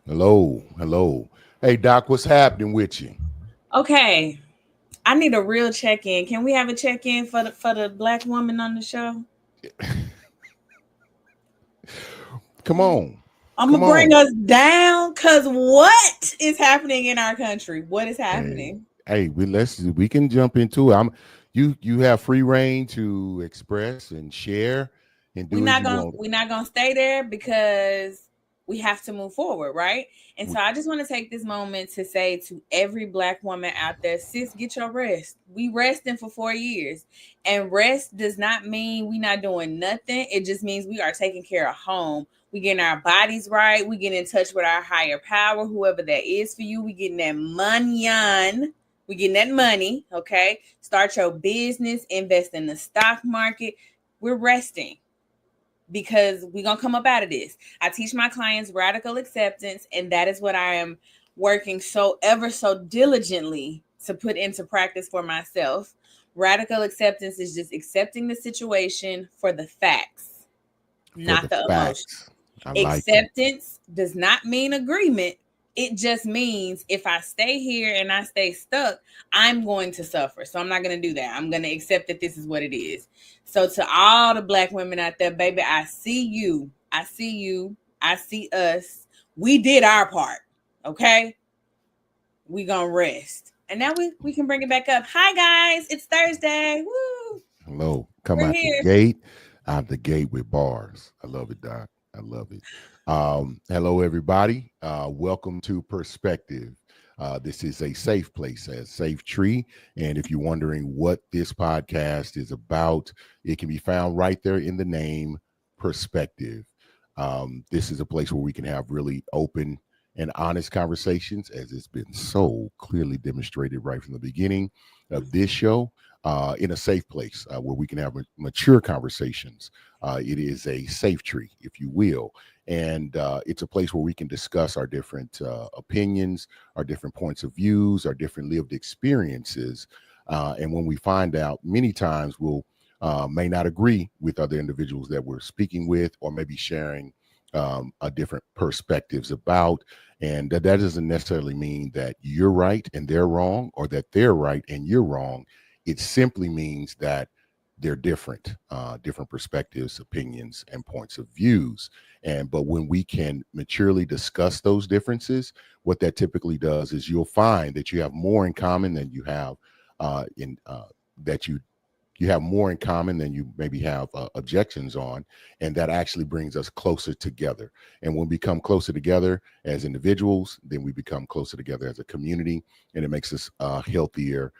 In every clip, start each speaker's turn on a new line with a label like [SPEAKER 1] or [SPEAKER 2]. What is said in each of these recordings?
[SPEAKER 1] Hello, hello. Hey, Doc, what's happening with you?
[SPEAKER 2] Okay, I need a real check-in. Can we have a check-in for the black woman on the show?
[SPEAKER 1] Come on,
[SPEAKER 2] I'm gonna
[SPEAKER 1] come
[SPEAKER 2] bring
[SPEAKER 1] on.
[SPEAKER 2] us down, cause what is happening in our country? What is
[SPEAKER 1] Hey,
[SPEAKER 2] happening?
[SPEAKER 1] hey, we can jump into it. You have free reign to express and share and
[SPEAKER 2] We're
[SPEAKER 1] do as
[SPEAKER 2] not
[SPEAKER 1] you
[SPEAKER 2] gonna
[SPEAKER 1] want.
[SPEAKER 2] we're not gonna stay there because we have to move forward, right? And so
[SPEAKER 1] We,
[SPEAKER 2] I just want to take this moment to say to every black woman out there, sis, get your rest. We resting for 4 years. And rest does not mean we not doing nothing. It just means we are taking care of home. We getting our bodies right. We getting in touch with our higher power, whoever that is for you. We getting that money on. We getting that money. Okay. Start your business, invest in the stock market. We're resting because we're going to come up out of this. I teach my clients radical acceptance, and that is what I am working so ever so diligently to put into practice for myself. Radical acceptance is just accepting the situation for the facts,
[SPEAKER 1] for
[SPEAKER 2] not
[SPEAKER 1] the
[SPEAKER 2] the emotion.
[SPEAKER 1] facts. I like it.
[SPEAKER 2] Acceptance does not mean agreement. It just means if I stay here and I stay stuck, I'm going to suffer. So I'm not going to do that. I'm going to accept that this is what it is. So to all the black women out there, baby, I see you. I see you. I see us. We did our part. Okay? We going to rest. And now we can bring it back up. Hi guys, it's Thursday. Woo!
[SPEAKER 1] Hello, come
[SPEAKER 2] We're
[SPEAKER 1] out the
[SPEAKER 2] here.
[SPEAKER 1] gate, out the gate with bars. I love it, Doc. I love it. Hello, everybody. Welcome to Perspective. This is a safe place, a safe tree. And if you're wondering what this podcast is about, it can be found right there in the name, Perspective. This is a place where we can have really open and honest conversations, as it's been so clearly demonstrated right from the beginning of this show, in a safe place where we can have mature conversations. It is a safe tree, if you will. And it's a place where we can discuss our different opinions, our different points of views, our different lived experiences. And when we find out, many times we'll may not agree with other individuals that we're speaking with, or maybe sharing a different perspectives about. And that doesn't necessarily mean that you're right and they're wrong, or that they're right and you're wrong. It simply means that they're different, different perspectives, opinions, and points of views. And but when we can maturely discuss those differences, what that typically does is you'll find that you have more in common than you have in that you have more in common than you maybe have objections on, and that actually brings us closer together. And when we come closer together as individuals, then we become closer together as a community, and it makes us healthier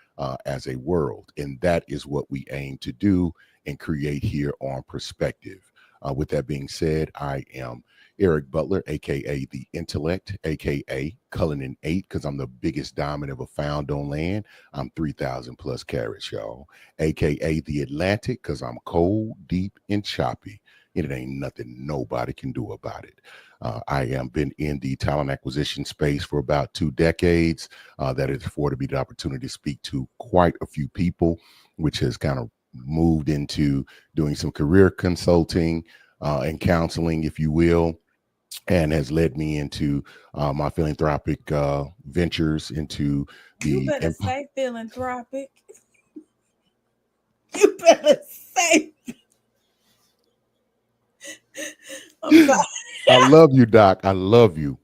[SPEAKER 1] as a world. And that is what we aim to do and create here on Perspective. With that being said, I am Eric Butler, aka the Intellect, aka Cullinan 8, because I'm the biggest diamond ever found on land. I'm 3,000 plus carats, y'all, aka the Atlantic, because I'm cold, deep, and choppy. And it ain't nothing nobody can do about it. I am been in the talent acquisition space for about 2 decades. That has afforded me the opportunity to speak to quite a few people, which has kind of moved into doing some career consulting and counseling, if you will, and has led me into my philanthropic ventures into
[SPEAKER 2] You
[SPEAKER 1] the
[SPEAKER 2] better say philanthropic. You better say. I'm sorry.
[SPEAKER 1] I love you, Doc. I love you.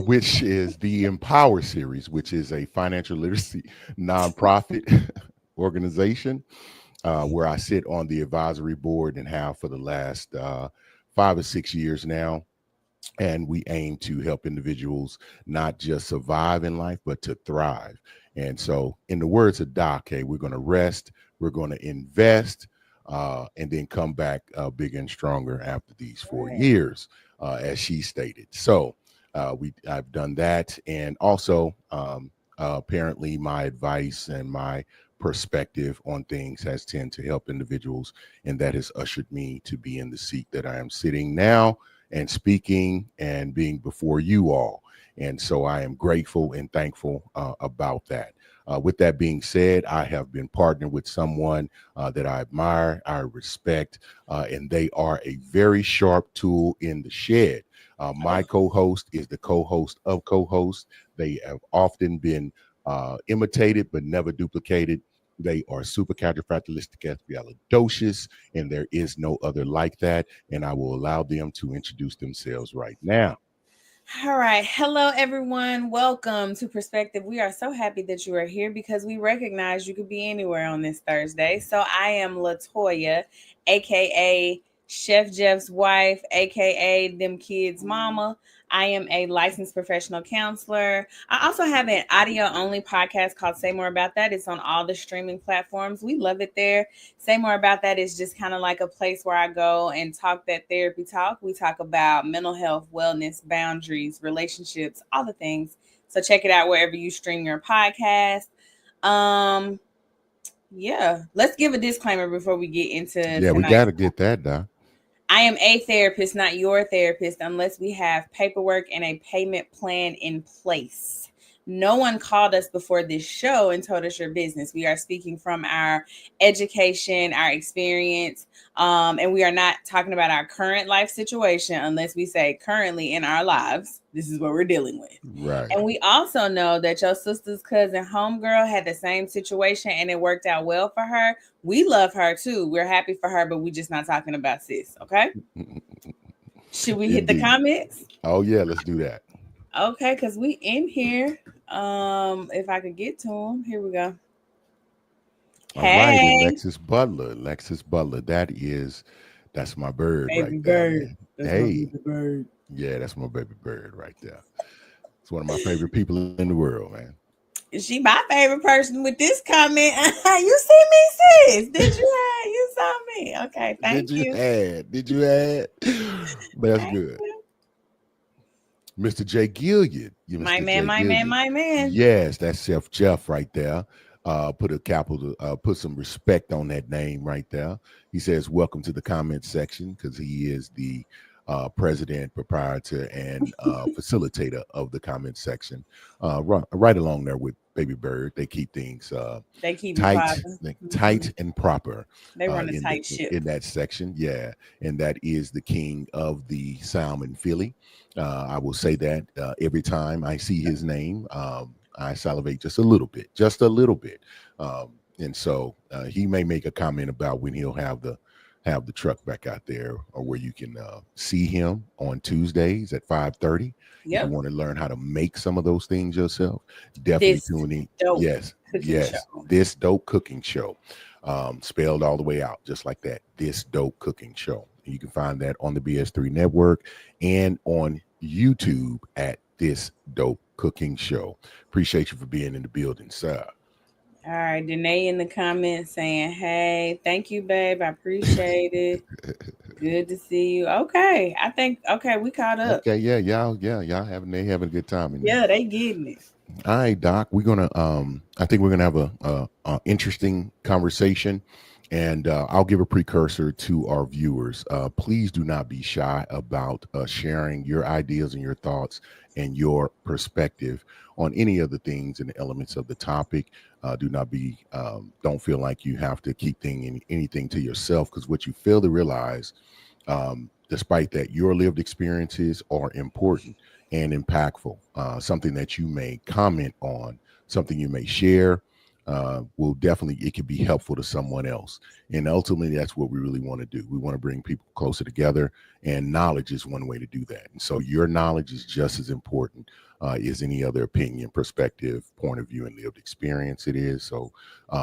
[SPEAKER 1] Which is the Empower series, which is a financial literacy nonprofit organization where I sit on the advisory board and have for the last 5 or 6 years now. And we aim to help individuals not just survive in life, but to thrive. And so, in the words of Doc, hey, we're going to rest, we're going to invest, and then come back bigger and stronger after these four
[SPEAKER 2] Right.
[SPEAKER 1] years, as she stated. So, I've done that, and also apparently my advice and my perspective on things has tended to help individuals, and that has ushered me to be in the seat that I am sitting now and speaking and being before you all. And so I am grateful and thankful about that. With that being said, I have been partnered with someone that I admire, I respect, and they are a very sharp tool in the shed. My co-host is the co-host of co-hosts. They have often been imitated but never duplicated. They are supercalifragilisticexpialidocious, and there is no other like that. And I will allow them to introduce themselves right now.
[SPEAKER 2] All right. Hello, everyone. Welcome to Perspective. We are so happy that you are here because we recognize you could be anywhere on this Thursday. So I am Latoya, aka Chef Jeff's wife, aka them kids' mama. I am a licensed professional counselor. I also have an audio only podcast called Say More About That. It's on all the streaming platforms. We love it there. Say More About That is just kind of like a place where I go and talk that therapy talk. We talk about mental health, wellness, boundaries, relationships, all the things. So check it out wherever you stream your podcast. Um, yeah, let's give a disclaimer before we get into
[SPEAKER 1] Yeah, we got
[SPEAKER 2] tonight's.
[SPEAKER 1] to get that, Doc.
[SPEAKER 2] I am a therapist, not your therapist, unless we have paperwork and a payment plan in place. No one called us before this show and told us your business. We are speaking from our education, our experience, and we are not talking about our current life situation unless we say currently in our lives. This is what we're dealing with.
[SPEAKER 1] Right.
[SPEAKER 2] And we also know that your sister's cousin, homegirl, had the same situation and it worked out well for her. We love her too. We're happy for her, but we just not talking about sis. Okay. Should we hit the
[SPEAKER 1] Indeed.
[SPEAKER 2] comments?
[SPEAKER 1] Oh yeah, let's do that.
[SPEAKER 2] Okay, because we in here. If I could get to them, here we go.
[SPEAKER 1] All right,
[SPEAKER 2] Hey,
[SPEAKER 1] Alexis Butler. Alexis Butler. That's my bird right
[SPEAKER 2] baby
[SPEAKER 1] there,
[SPEAKER 2] bird.
[SPEAKER 1] man.
[SPEAKER 2] That's my
[SPEAKER 1] Hey,
[SPEAKER 2] baby bird.
[SPEAKER 1] yeah, that's my baby bird right there. It's one of my favorite people in the world, man.
[SPEAKER 2] She my favorite person with this comment. You see me, sis? Did you? You saw me. Okay, thank
[SPEAKER 1] Did you
[SPEAKER 2] you.
[SPEAKER 1] add? Did you add? But that's
[SPEAKER 2] Thank
[SPEAKER 1] good.
[SPEAKER 2] you.
[SPEAKER 1] Mr. J. Gilliard. You
[SPEAKER 2] My
[SPEAKER 1] Mr.
[SPEAKER 2] man,
[SPEAKER 1] J.
[SPEAKER 2] my man,
[SPEAKER 1] Gilliard.
[SPEAKER 2] my man.
[SPEAKER 1] Yes, that's Chef Jeff right there. Put some respect on that name right there. He says, welcome to the comment section because he is the president, proprietor, and facilitator of the comment section. Right along there with Baby Bird. They keep things
[SPEAKER 2] They keep it
[SPEAKER 1] tight,
[SPEAKER 2] popping.
[SPEAKER 1] tight and proper
[SPEAKER 2] They run a tight ship.
[SPEAKER 1] in that section. Yeah, and that is the king of the Salmon Philly. I will say that every time I see his name, I salivate just a little bit. And so he may make a comment about when he'll have the truck back out there, or where you can see him on Tuesdays at 5:30. If you
[SPEAKER 2] Yep.
[SPEAKER 1] want to learn how to make some of those things yourself, definitely
[SPEAKER 2] This
[SPEAKER 1] tune in.
[SPEAKER 2] dope
[SPEAKER 1] Yes,
[SPEAKER 2] cooking
[SPEAKER 1] yes,
[SPEAKER 2] show.
[SPEAKER 1] this dope cooking show, spelled all the way out, just like that. This dope cooking show. You can find that on the BS3 network and on YouTube at This Dope Cooking Show. Appreciate you for being in the building, sir.
[SPEAKER 2] All right, Danae in the comments saying, "Hey, thank you, babe. I appreciate it. Good to see you." Okay, I think we caught up.
[SPEAKER 1] Okay, y'all having a good time in there.
[SPEAKER 2] Yeah, they getting it.
[SPEAKER 1] All right, Doc. We're gonna I think we're gonna have a interesting conversation, and I'll give a precursor to our viewers. Please do not be shy about sharing your ideas and your thoughts and your perspective on any of the things and the elements of the topic. Do not be don't feel like you have to keep anything to yourself, because what you fail to realize, despite that, your lived experiences are important and impactful. Something that you may comment on, something you may share, will definitely, it could be helpful to someone else. And ultimately, that's what we really want to do. We want to bring people closer together, and knowledge is one way to do that. And so your knowledge is just as important as any other opinion, perspective, point of view, and lived experience it is. So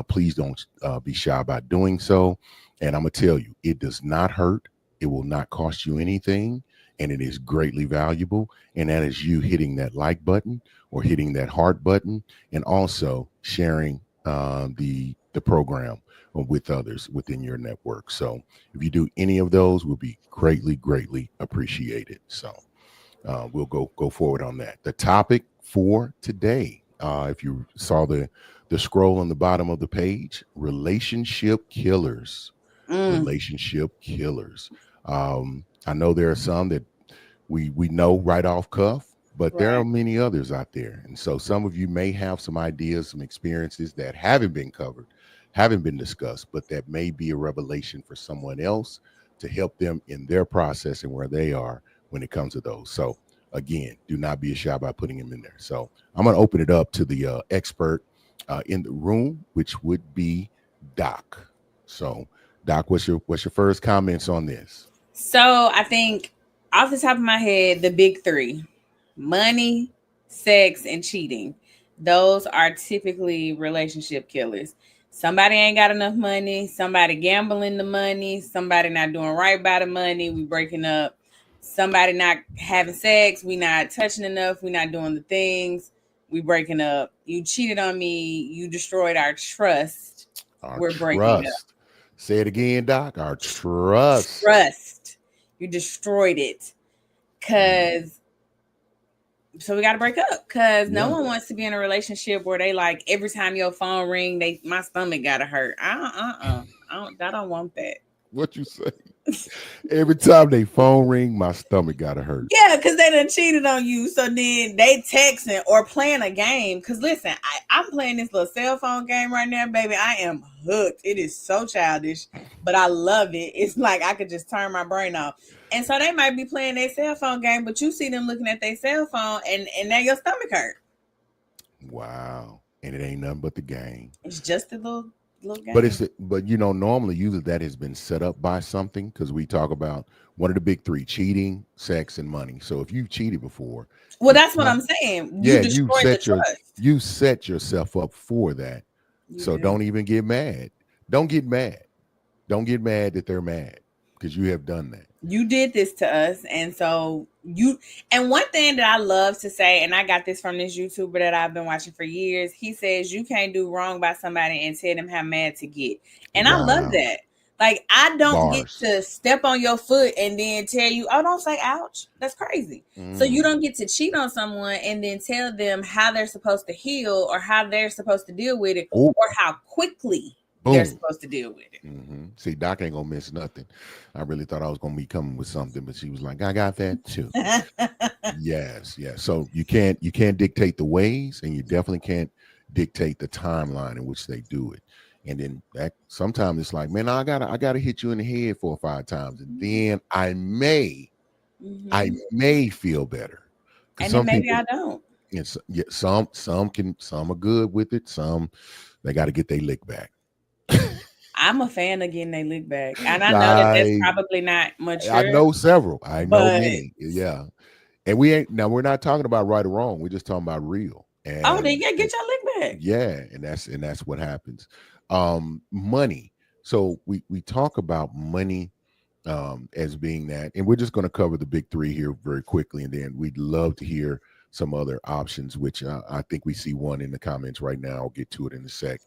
[SPEAKER 1] please don't be shy about doing so. And I'm going to tell you, it does not hurt. It will not cost you anything, and it is greatly valuable. And that is you hitting that like button or hitting that heart button, and also sharing the program with others within your network. So if you do any of those, will be greatly appreciated. So we'll go forward on that. The topic for today, if you saw the scroll on the bottom of the page, relationship killers.
[SPEAKER 2] Mm,
[SPEAKER 1] Relationship killers. I know there are some that we know right off cuff, but there
[SPEAKER 2] right.
[SPEAKER 1] are many others out there. And so some of you may have some ideas, some experiences that haven't been covered, haven't been discussed, but that may be a revelation for someone else to help them in their process and where they are when it comes to those. So again, do not be shy about putting them in there. So I'm going to open it up to the expert in the room, which would be Doc. So Doc, what's your first comments on this?
[SPEAKER 2] So I think off the top of my head, the big three: money, sex, and cheating. Those are typically relationship killers. Somebody ain't got enough money, somebody gambling the money, somebody not doing right by the money, we breaking up. Somebody not having sex, we not touching enough, we not doing the things, we breaking up. You cheated on me, you destroyed our trust,
[SPEAKER 1] Our
[SPEAKER 2] we're breaking up.
[SPEAKER 1] trust. Say it again, Doc. Our trust.
[SPEAKER 2] Trust. You destroyed it.
[SPEAKER 1] Mm,
[SPEAKER 2] Cause so we gotta break up. Cause no
[SPEAKER 1] yeah.
[SPEAKER 2] one wants to be in a relationship where they like every time your phone ring, my stomach gotta hurt. I don't want that.
[SPEAKER 1] What you say? Every time they phone ring, my stomach gotta hurt.
[SPEAKER 2] Yeah, because they done cheated on you. So then they texting or playing a game. Because listen, I'm playing this little cell phone game right now, baby. I am hooked. It is so childish, but I love it. It's like I could just turn my brain off. And so they might be playing their cell phone game, but you see them looking at their cell phone and now your stomach hurt.
[SPEAKER 1] Wow. And it ain't nothing but the game.
[SPEAKER 2] It's just a little
[SPEAKER 1] But
[SPEAKER 2] game.
[SPEAKER 1] normally usually that has been set up by something because we talk about one of the big three: cheating, sex, and money. So if you've cheated before,
[SPEAKER 2] Well,
[SPEAKER 1] you
[SPEAKER 2] that's what
[SPEAKER 1] prob-
[SPEAKER 2] I'm saying. You
[SPEAKER 1] yeah,
[SPEAKER 2] destroyed the trust.
[SPEAKER 1] you set yourself up for that.
[SPEAKER 2] You
[SPEAKER 1] So
[SPEAKER 2] do.
[SPEAKER 1] don't even get mad. Don't get mad. Don't get mad that they're mad because you have done that.
[SPEAKER 2] You did this to us, and so you, and one thing that I love to say, and I got this from this YouTuber that I've been watching for years. He says you can't do wrong by somebody and tell them how mad to get. And I love
[SPEAKER 1] Wow.
[SPEAKER 2] that. Like, I don't get
[SPEAKER 1] Bars.
[SPEAKER 2] to step on your foot and then tell you, oh, don't say ouch. That's crazy. So you
[SPEAKER 1] Mm.
[SPEAKER 2] don't get to cheat on someone and then tell them how they're supposed to heal or how they're supposed to deal with it
[SPEAKER 1] Oh,
[SPEAKER 2] or how quickly they're
[SPEAKER 1] boom.
[SPEAKER 2] supposed to deal with
[SPEAKER 1] See, Doc ain't gonna miss nothing. I really thought I was gonna be coming with something, but she was like, "I got that too."
[SPEAKER 2] it.
[SPEAKER 1] Yes, yes. So you can't dictate the ways, and you definitely can't dictate the timeline in which they do it. And then that sometimes it's like, man, I gotta hit you in the head 4 or 5 times, and then I
[SPEAKER 2] Mhm.
[SPEAKER 1] may feel better because
[SPEAKER 2] And then
[SPEAKER 1] some
[SPEAKER 2] maybe
[SPEAKER 1] people,
[SPEAKER 2] I don't.
[SPEAKER 1] it's yeah, some are good with it, some they got to get their lick back.
[SPEAKER 2] I'm a fan of getting they lick back, and I know that that's
[SPEAKER 1] I
[SPEAKER 2] probably not
[SPEAKER 1] I
[SPEAKER 2] mature,
[SPEAKER 1] know several. I know
[SPEAKER 2] but
[SPEAKER 1] many. Yeah. And we're not talking about right or wrong. We're just talking about real.
[SPEAKER 2] oh, then
[SPEAKER 1] And,
[SPEAKER 2] yeah,
[SPEAKER 1] and
[SPEAKER 2] get your lick back.
[SPEAKER 1] yeah, and that's what happens. Money. So we talk about money as being that, and we're just going to cover the big three here very quickly, and then we'd love to hear some other options, which I think we see one in the comments right now. I'll get to it in a sec.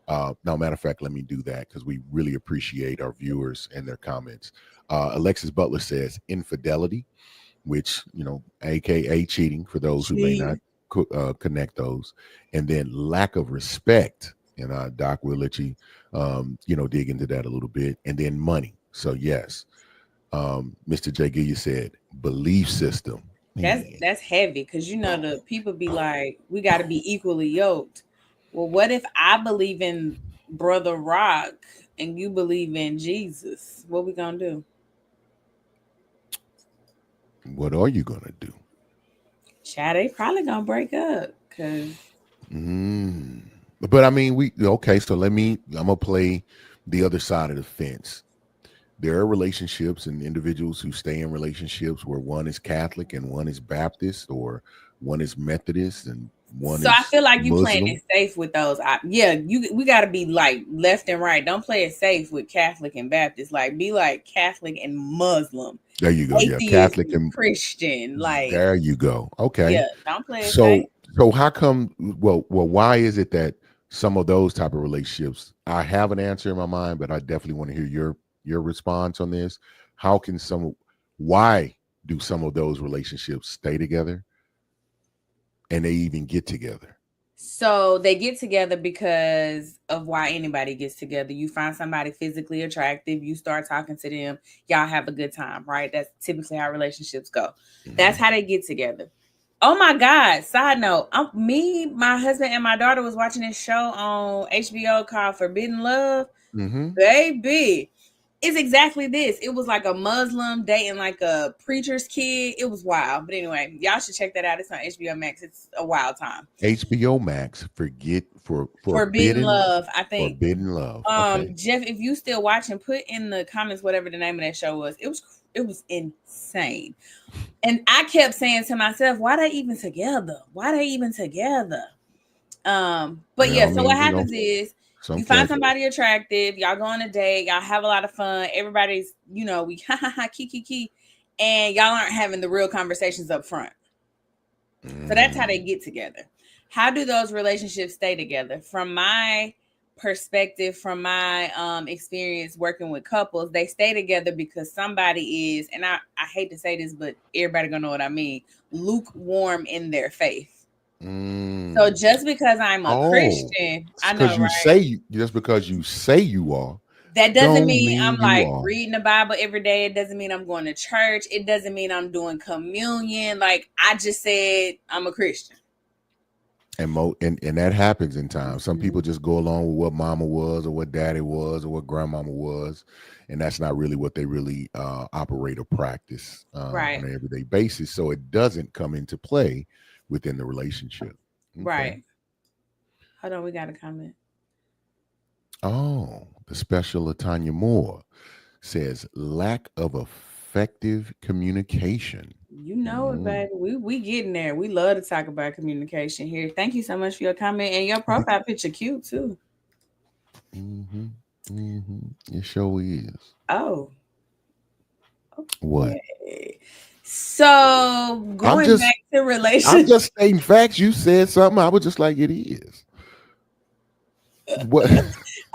[SPEAKER 1] Now, matter of fact, let me do that because we really appreciate our viewers and their comments. Alexis Butler says infidelity, which aka cheating for those who may not
[SPEAKER 2] Cheating.
[SPEAKER 1] connect those, and then lack of respect. And Doc will let you dig into that a little bit, and then money. So yes, Mr. J. Gilliam said belief system. Man,
[SPEAKER 2] That's heavy because you know the people be like, we got to be equally yoked. Well, what if I believe in Brother Rock and you believe in Jesus? What we gonna do?
[SPEAKER 1] what are you gonna do?
[SPEAKER 2] Chad, they probably gonna break up because
[SPEAKER 1] Mm. But I mean, we okay. So I'm gonna play the other side of the fence. There are relationships and individuals who stay in relationships where one is Catholic and one is Baptist, or one is Methodist and one
[SPEAKER 2] so I
[SPEAKER 1] is
[SPEAKER 2] feel like you playing
[SPEAKER 1] Muslim.
[SPEAKER 2] it safe with those. Yeah, we got to be like left and right. Don't play it safe with Catholic and Baptist. Like be like Catholic and Muslim,
[SPEAKER 1] There you go. Yeah,
[SPEAKER 2] atheist
[SPEAKER 1] Catholic
[SPEAKER 2] and
[SPEAKER 1] and
[SPEAKER 2] Christian. Like
[SPEAKER 1] there you go. Okay.
[SPEAKER 2] yeah, don't play it safe.
[SPEAKER 1] So how come? Well, why is it that some of those type of relationships? I have an answer in my mind, but I definitely want to hear your response on this. How can some? Why do some of those relationships stay together and they even get together?
[SPEAKER 2] So they get together because of why anybody gets together. You find somebody physically attractive, you start talking to them, y'all have a good time, right? That's typically how relationships go. That's
[SPEAKER 1] Hmm.
[SPEAKER 2] how they get together. Oh my God! Side note: my husband, and my daughter was watching this show on HBO called Forbidden Love.
[SPEAKER 1] Hmm.
[SPEAKER 2] Baby, It's exactly this. It was like a Muslim dating like a preacher's kid. It was wild. But anyway, y'all should check that out. It's on HBO Max. It's a wild time.
[SPEAKER 1] HBO Max, forget for
[SPEAKER 2] Forbidden
[SPEAKER 1] forbidden
[SPEAKER 2] Love, I think.
[SPEAKER 1] forbidden love. Okay.
[SPEAKER 2] Jeff, if you still watching, put in the comments whatever the name of that show was. It was insane. And I kept saying to myself, why they even together? Why they even together? But
[SPEAKER 1] Well,
[SPEAKER 2] yeah,
[SPEAKER 1] I
[SPEAKER 2] so what
[SPEAKER 1] mean,
[SPEAKER 2] happens is
[SPEAKER 1] some
[SPEAKER 2] you find
[SPEAKER 1] cats.
[SPEAKER 2] somebody attractive, y'all go on a date, y'all have a lot of fun, everybody's, we ha ha ha key, and y'all aren't having the real conversations up front. So that's how they get together. How do those relationships stay together? From my perspective, from my experience working with couples, they stay together because somebody is, and I hate to say this, but everybody gonna know what I mean, lukewarm in their faith. So just because I'm a
[SPEAKER 1] Oh,
[SPEAKER 2] Christian, I know,
[SPEAKER 1] because
[SPEAKER 2] right?
[SPEAKER 1] just because you say you are,
[SPEAKER 2] That doesn't
[SPEAKER 1] don't
[SPEAKER 2] mean
[SPEAKER 1] mean
[SPEAKER 2] I'm
[SPEAKER 1] you
[SPEAKER 2] like
[SPEAKER 1] are.
[SPEAKER 2] reading the Bible every day. It doesn't mean I'm going to church. It doesn't mean I'm doing communion. Like I just said, I'm a Christian.
[SPEAKER 1] And that happens in time. Some
[SPEAKER 2] Mhm.
[SPEAKER 1] people just go along with what mama was or what daddy was or what grandmama was, and that's not really what they really operate or practice on
[SPEAKER 2] Right,
[SPEAKER 1] an everyday basis. So it doesn't come into play within the relationship. Okay.
[SPEAKER 2] right. Hold on, we got a comment.
[SPEAKER 1] Oh, the special Latanya Moore says lack of effective communication.
[SPEAKER 2] You know it,
[SPEAKER 1] Mm.
[SPEAKER 2] baby. We getting there. We love to talk about communication here. Thank you so much for your comment and your profile picture cute too.
[SPEAKER 1] Mm-hmm. Mm-hmm. It sure is.
[SPEAKER 2] Oh,
[SPEAKER 1] What?
[SPEAKER 2] okay. So
[SPEAKER 1] I'm
[SPEAKER 2] going
[SPEAKER 1] just
[SPEAKER 2] back to
[SPEAKER 1] I'm
[SPEAKER 2] relationships.
[SPEAKER 1] just stating facts. You said something. I was just like, it is. What?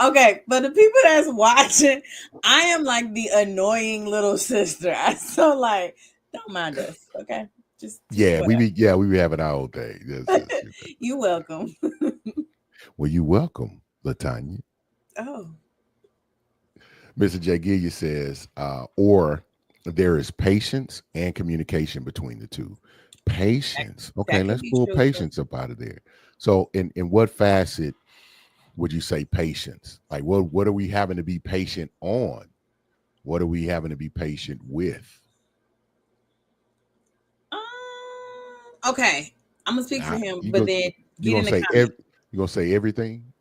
[SPEAKER 2] Okay, but the people that's watching, I am like the annoying little sister. I so like, don't mind us, okay? Just
[SPEAKER 1] Yeah,
[SPEAKER 2] whatever.
[SPEAKER 1] we be having our own thing.
[SPEAKER 2] You welcome.
[SPEAKER 1] Well, you welcome, Latanya.
[SPEAKER 2] Oh,
[SPEAKER 1] Mr. J. Gilliard says, or there is patience and communication between the two.
[SPEAKER 2] that,
[SPEAKER 1] Patience. Okay,
[SPEAKER 2] that could
[SPEAKER 1] let's
[SPEAKER 2] be
[SPEAKER 1] pull
[SPEAKER 2] true too.
[SPEAKER 1] patience up out of there. So, in what facet would you say patience? Like, what are we having to be patient on? What are we having to be patient with?
[SPEAKER 2] Okay, I'm gonna speak for
[SPEAKER 1] I,
[SPEAKER 2] him,
[SPEAKER 1] you
[SPEAKER 2] but
[SPEAKER 1] go.
[SPEAKER 2] then
[SPEAKER 1] You
[SPEAKER 2] get in
[SPEAKER 1] gonna
[SPEAKER 2] the
[SPEAKER 1] say
[SPEAKER 2] comments.
[SPEAKER 1] you gonna say everything?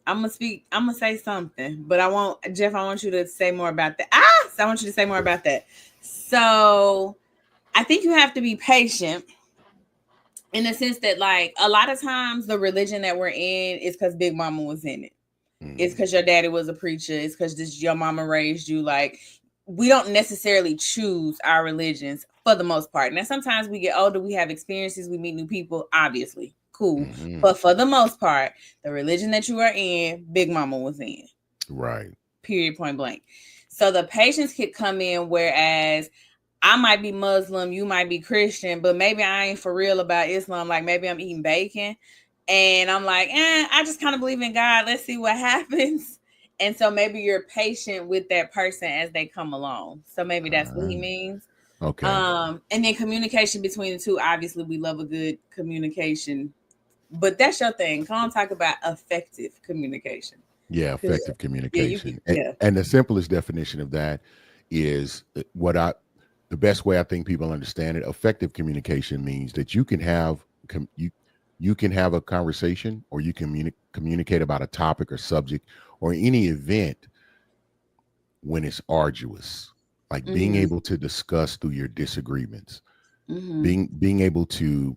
[SPEAKER 2] I'm gonna speak. I'm gonna say something, but I won't. Jeff, I want you to say more about that. So I want you to say more about that. So I think you have to be patient in the sense that, like, a lot of times the religion that we're in is because Big Mama was in it. It's
[SPEAKER 1] Mm,
[SPEAKER 2] because your daddy was a preacher. It's because this your mama raised you. Like, we don't necessarily choose our religions for the most part. Now, sometimes we get older, we have experiences, we meet new people. Obviously, cool.
[SPEAKER 1] mm-hmm.
[SPEAKER 2] But for the most part, the religion that you are in, Big Mama was in.
[SPEAKER 1] Right.
[SPEAKER 2] Period. Point blank. So the patience could come in, whereas I might be Muslim, you might be Christian, but maybe I ain't for real about Islam. Like maybe I'm eating bacon and I'm like, I just kind of believe in God. Let's see what happens. And so maybe you're patient with that person as they come along. So maybe that's what he
[SPEAKER 1] Uh,
[SPEAKER 2] means.
[SPEAKER 1] okay.
[SPEAKER 2] And then communication between the two. Obviously, we love a good communication, but that's your thing. Come on, talk about effective communication.
[SPEAKER 1] Yeah,
[SPEAKER 2] Because
[SPEAKER 1] effective
[SPEAKER 2] yeah, you can,
[SPEAKER 1] communication.
[SPEAKER 2] yeah.
[SPEAKER 1] And the simplest definition of that is the best way I think people understand it. Effective communication means that you can have you can have a conversation or you can communicate about a topic or subject or any event when it's arduous, like being
[SPEAKER 2] Mm-hmm.
[SPEAKER 1] able to discuss through your disagreements,
[SPEAKER 2] Mm-hmm.
[SPEAKER 1] being able to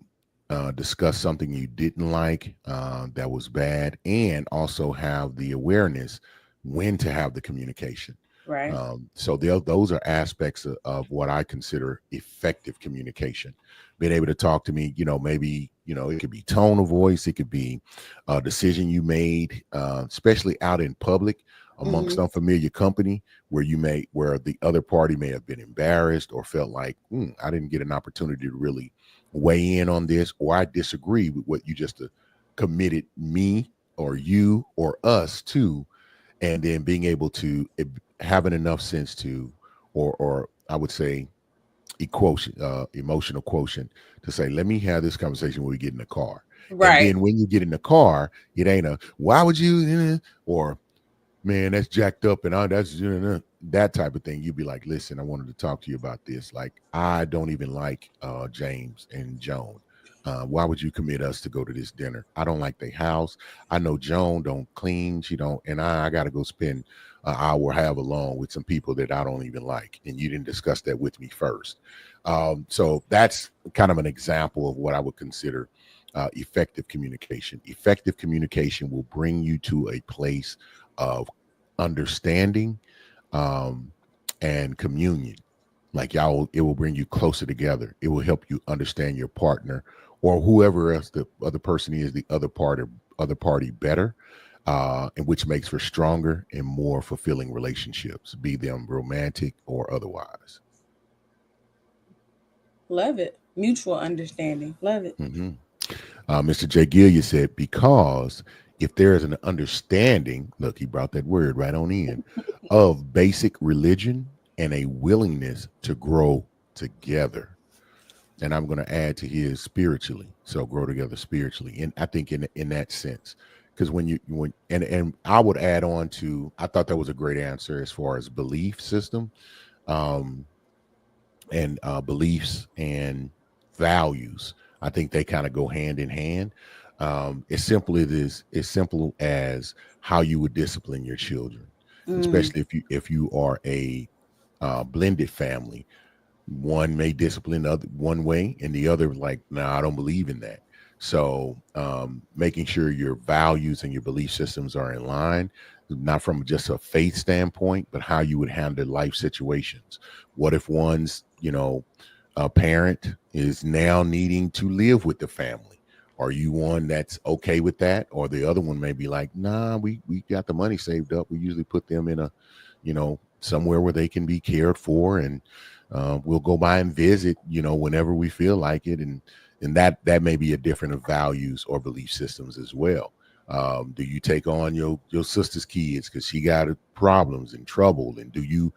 [SPEAKER 1] discuss something you didn't like that was bad, and also have the awareness when to have the communication.
[SPEAKER 2] Right.
[SPEAKER 1] So those are aspects of what I consider effective communication. Being able to talk to me, maybe it could be tone of voice, it could be a decision you made, especially out in public
[SPEAKER 2] Mm-hmm.
[SPEAKER 1] amongst unfamiliar company, where the other party may have been embarrassed or felt like I didn't get an opportunity to really weigh in on this, or I disagree with what you just committed me or you or us to, and then being able to having enough sense to, or I would say emotional quotient to say, let me have this conversation when we get in the car. And
[SPEAKER 2] Right.
[SPEAKER 1] then when you get in the car, it ain't a why would you or man, that's jacked up and that's that type of thing, you'd be like, listen, I wanted to talk to you about this. Like, I don't even like James and Joan. Why would you commit us to go to this dinner? I don't like their house. I know Joan don't clean. She don't, and I got to go spend an hour, however long, with some people that I don't even like. And you didn't discuss that with me first. So that's kind of an example of what I would consider effective communication. Effective communication will bring you to a place of understanding um, and communion. Like y'all, it will bring you closer together. It will help you understand your partner or whoever else the other person is, the other party better, and which makes for stronger and more fulfilling relationships, be them romantic or otherwise.
[SPEAKER 2] Love it. Mutual understanding. Love it.
[SPEAKER 1] hmm Mr. J. Gilliard said, because if there is an understanding, look, he brought that word right on in, of basic religion and a willingness to grow together. And I'm going to add to his spiritually. So grow together spiritually. And I think in that sense, because and I would add on to, I thought that was a great answer as far as belief system. Um, and beliefs and values. I think they kind of go hand in hand. As simple as how you would discipline your children,
[SPEAKER 2] Mm.
[SPEAKER 1] especially if you are a blended family. One may discipline the other one way, and the other like, no, I don't believe in that. So making sure your values and your belief systems are in line, not from just a faith standpoint, but how you would handle life situations. What if one's, a parent is now needing to live with the family? Are you one that's okay with that? Or the other one may be like, nah, we got the money saved up. We usually put them in a, somewhere where they can be cared for, and we'll go by and visit, whenever we feel like it. And that may be a different of values or belief systems as well. Do you take on your sister's kids because she got problems and trouble, and do you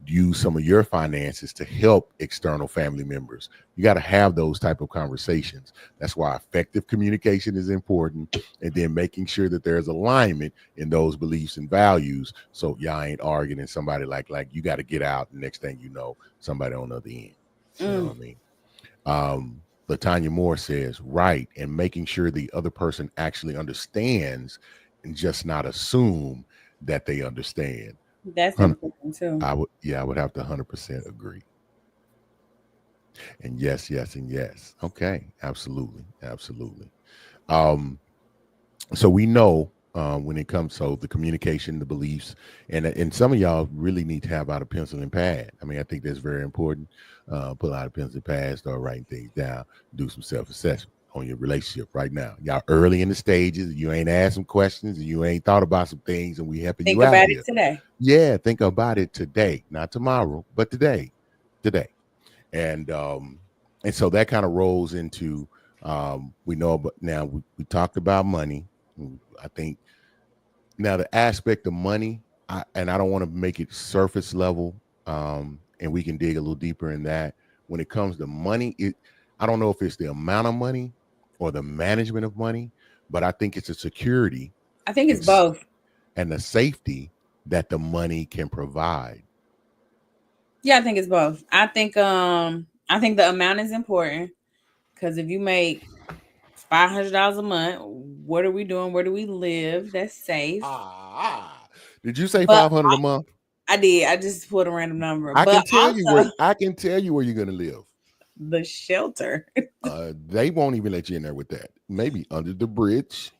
[SPEAKER 1] use some of your finances to help external family members? You got to have those type of conversations. That's why effective communication is important, and then making sure that there's alignment in those beliefs and values, so y'all ain't arguing and somebody like you got to get out, and next thing you know, somebody on the other end. You know
[SPEAKER 2] Mm.
[SPEAKER 1] what I mean? Latanya Moore says, right, and making sure the other person actually understands and just not assume that they understand.
[SPEAKER 2] That's important too.
[SPEAKER 1] I would have to 100% agree. And yes, yes, and yes. Okay, absolutely, absolutely. Um, so we know when it comes so the communication, the beliefs, and some of y'all really need to have out a pencil and pad. I mean, I think that's very important. Pull out a pencil and pad, start writing things down, do some self-assessment on your relationship right now. Y'all early in the stages, you ain't asked some questions, and you ain't thought about some things, and we helping
[SPEAKER 2] Think
[SPEAKER 1] you out
[SPEAKER 2] about it
[SPEAKER 1] here.
[SPEAKER 2] today.
[SPEAKER 1] Yeah, think about it today, not tomorrow, but today. And so that kind of rolls into we know about now we talked about money. I think now the aspect of money, and I don't want to make it surface level, and we can dig a little deeper in that. When it comes to money, I don't know if it's the amount of money or the management of money, but I think it's a security
[SPEAKER 2] I think it's
[SPEAKER 1] and
[SPEAKER 2] both.
[SPEAKER 1] and the safety that the money can provide.
[SPEAKER 2] Yeah, I think it's both. I think the amount is important because if you make $500 a month, what are we doing? Where do we live? That's safe.
[SPEAKER 1] Did you say
[SPEAKER 2] But
[SPEAKER 1] 500 a month?
[SPEAKER 2] I did. I just put a random number.
[SPEAKER 1] I
[SPEAKER 2] But
[SPEAKER 1] can tell you where
[SPEAKER 2] also
[SPEAKER 1] you're going to live.
[SPEAKER 2] the shelter.
[SPEAKER 1] They won't even let you in there with that. Maybe under the bridge,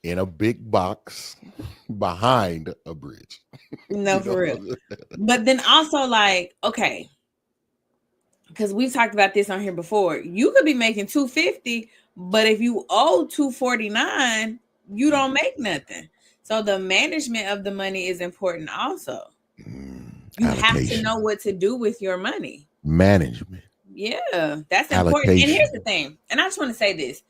[SPEAKER 1] in a big box, behind a bridge.
[SPEAKER 2] No,
[SPEAKER 1] You
[SPEAKER 2] for real.
[SPEAKER 1] know,
[SPEAKER 2] But then also like, okay, because we've talked about this on here before. You could be making 250, but if you owe 249, you don't make nothing. So the management of the money is important also. You have to know
[SPEAKER 1] allocation,
[SPEAKER 2] what to do with your money.
[SPEAKER 1] management,
[SPEAKER 2] Yeah, that's important. And here's the
[SPEAKER 1] allocation.
[SPEAKER 2] thing, and I just want to say this.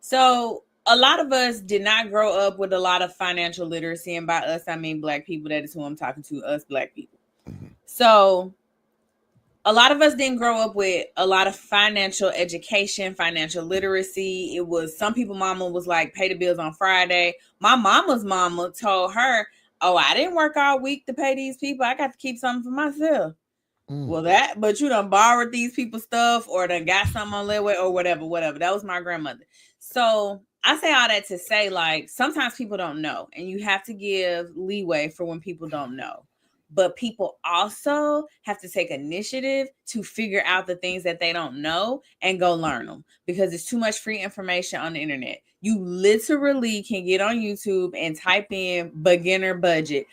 [SPEAKER 2] So a lot of us did not grow up with a lot of financial literacy, and by us I mean black people. That is who I'm talking to, us black people.
[SPEAKER 1] Mhm.
[SPEAKER 2] So a lot of us didn't grow up with a lot of financial education, financial literacy. It was some people mama was like pay the bills on Friday. My mama's mama told her, Oh, I didn't work all week to pay these people. I got to keep something for myself.
[SPEAKER 1] Mm.
[SPEAKER 2] Well, but you done borrowed these people stuff or done got something on their way or whatever. That was my grandmother. So I say all that to say, like, sometimes people don't know, and you have to give leeway for when people don't know. But people also have to take initiative to figure out the things that they don't know and go learn them because there's too much free information on the internet. You literally can get on YouTube and type in beginner budget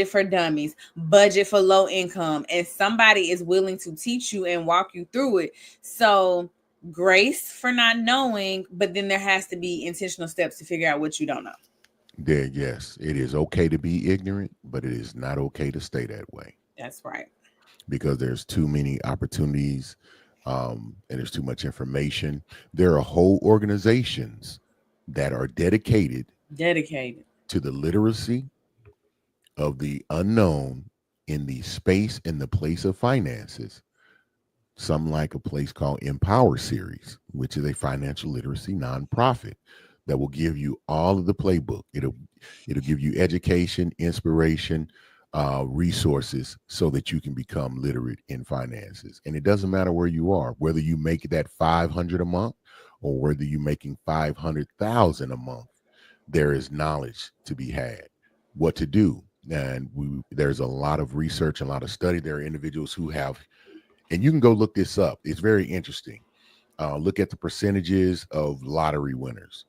[SPEAKER 2] for dummies, budget for low income, and somebody is willing to teach you and walk you through it. So, grace for not knowing, but then there has to be intentional steps to figure out what you don't know.
[SPEAKER 1] There, yes, it is okay to be ignorant, but it is not okay to stay that way
[SPEAKER 2] That's right.
[SPEAKER 1] because there's too many opportunities, and there's too much information. There are whole organizations that are dedicated
[SPEAKER 2] Dedicated.
[SPEAKER 1] to the literacy of the unknown in the space and the place of finances. Some like a place called Empower Series, which is a financial literacy nonprofit that will give you all of the playbook. It'll give you education, inspiration, resources so that you can become literate in finances. And it doesn't matter where you are, whether you make that 500 a month or whether you're making 500,000 a month. There is knowledge to be had, what to do. And there's a lot of research, a lot of study. There are individuals who have, and you can go look this up. It's very interesting. Look at the percentages of lottery winners.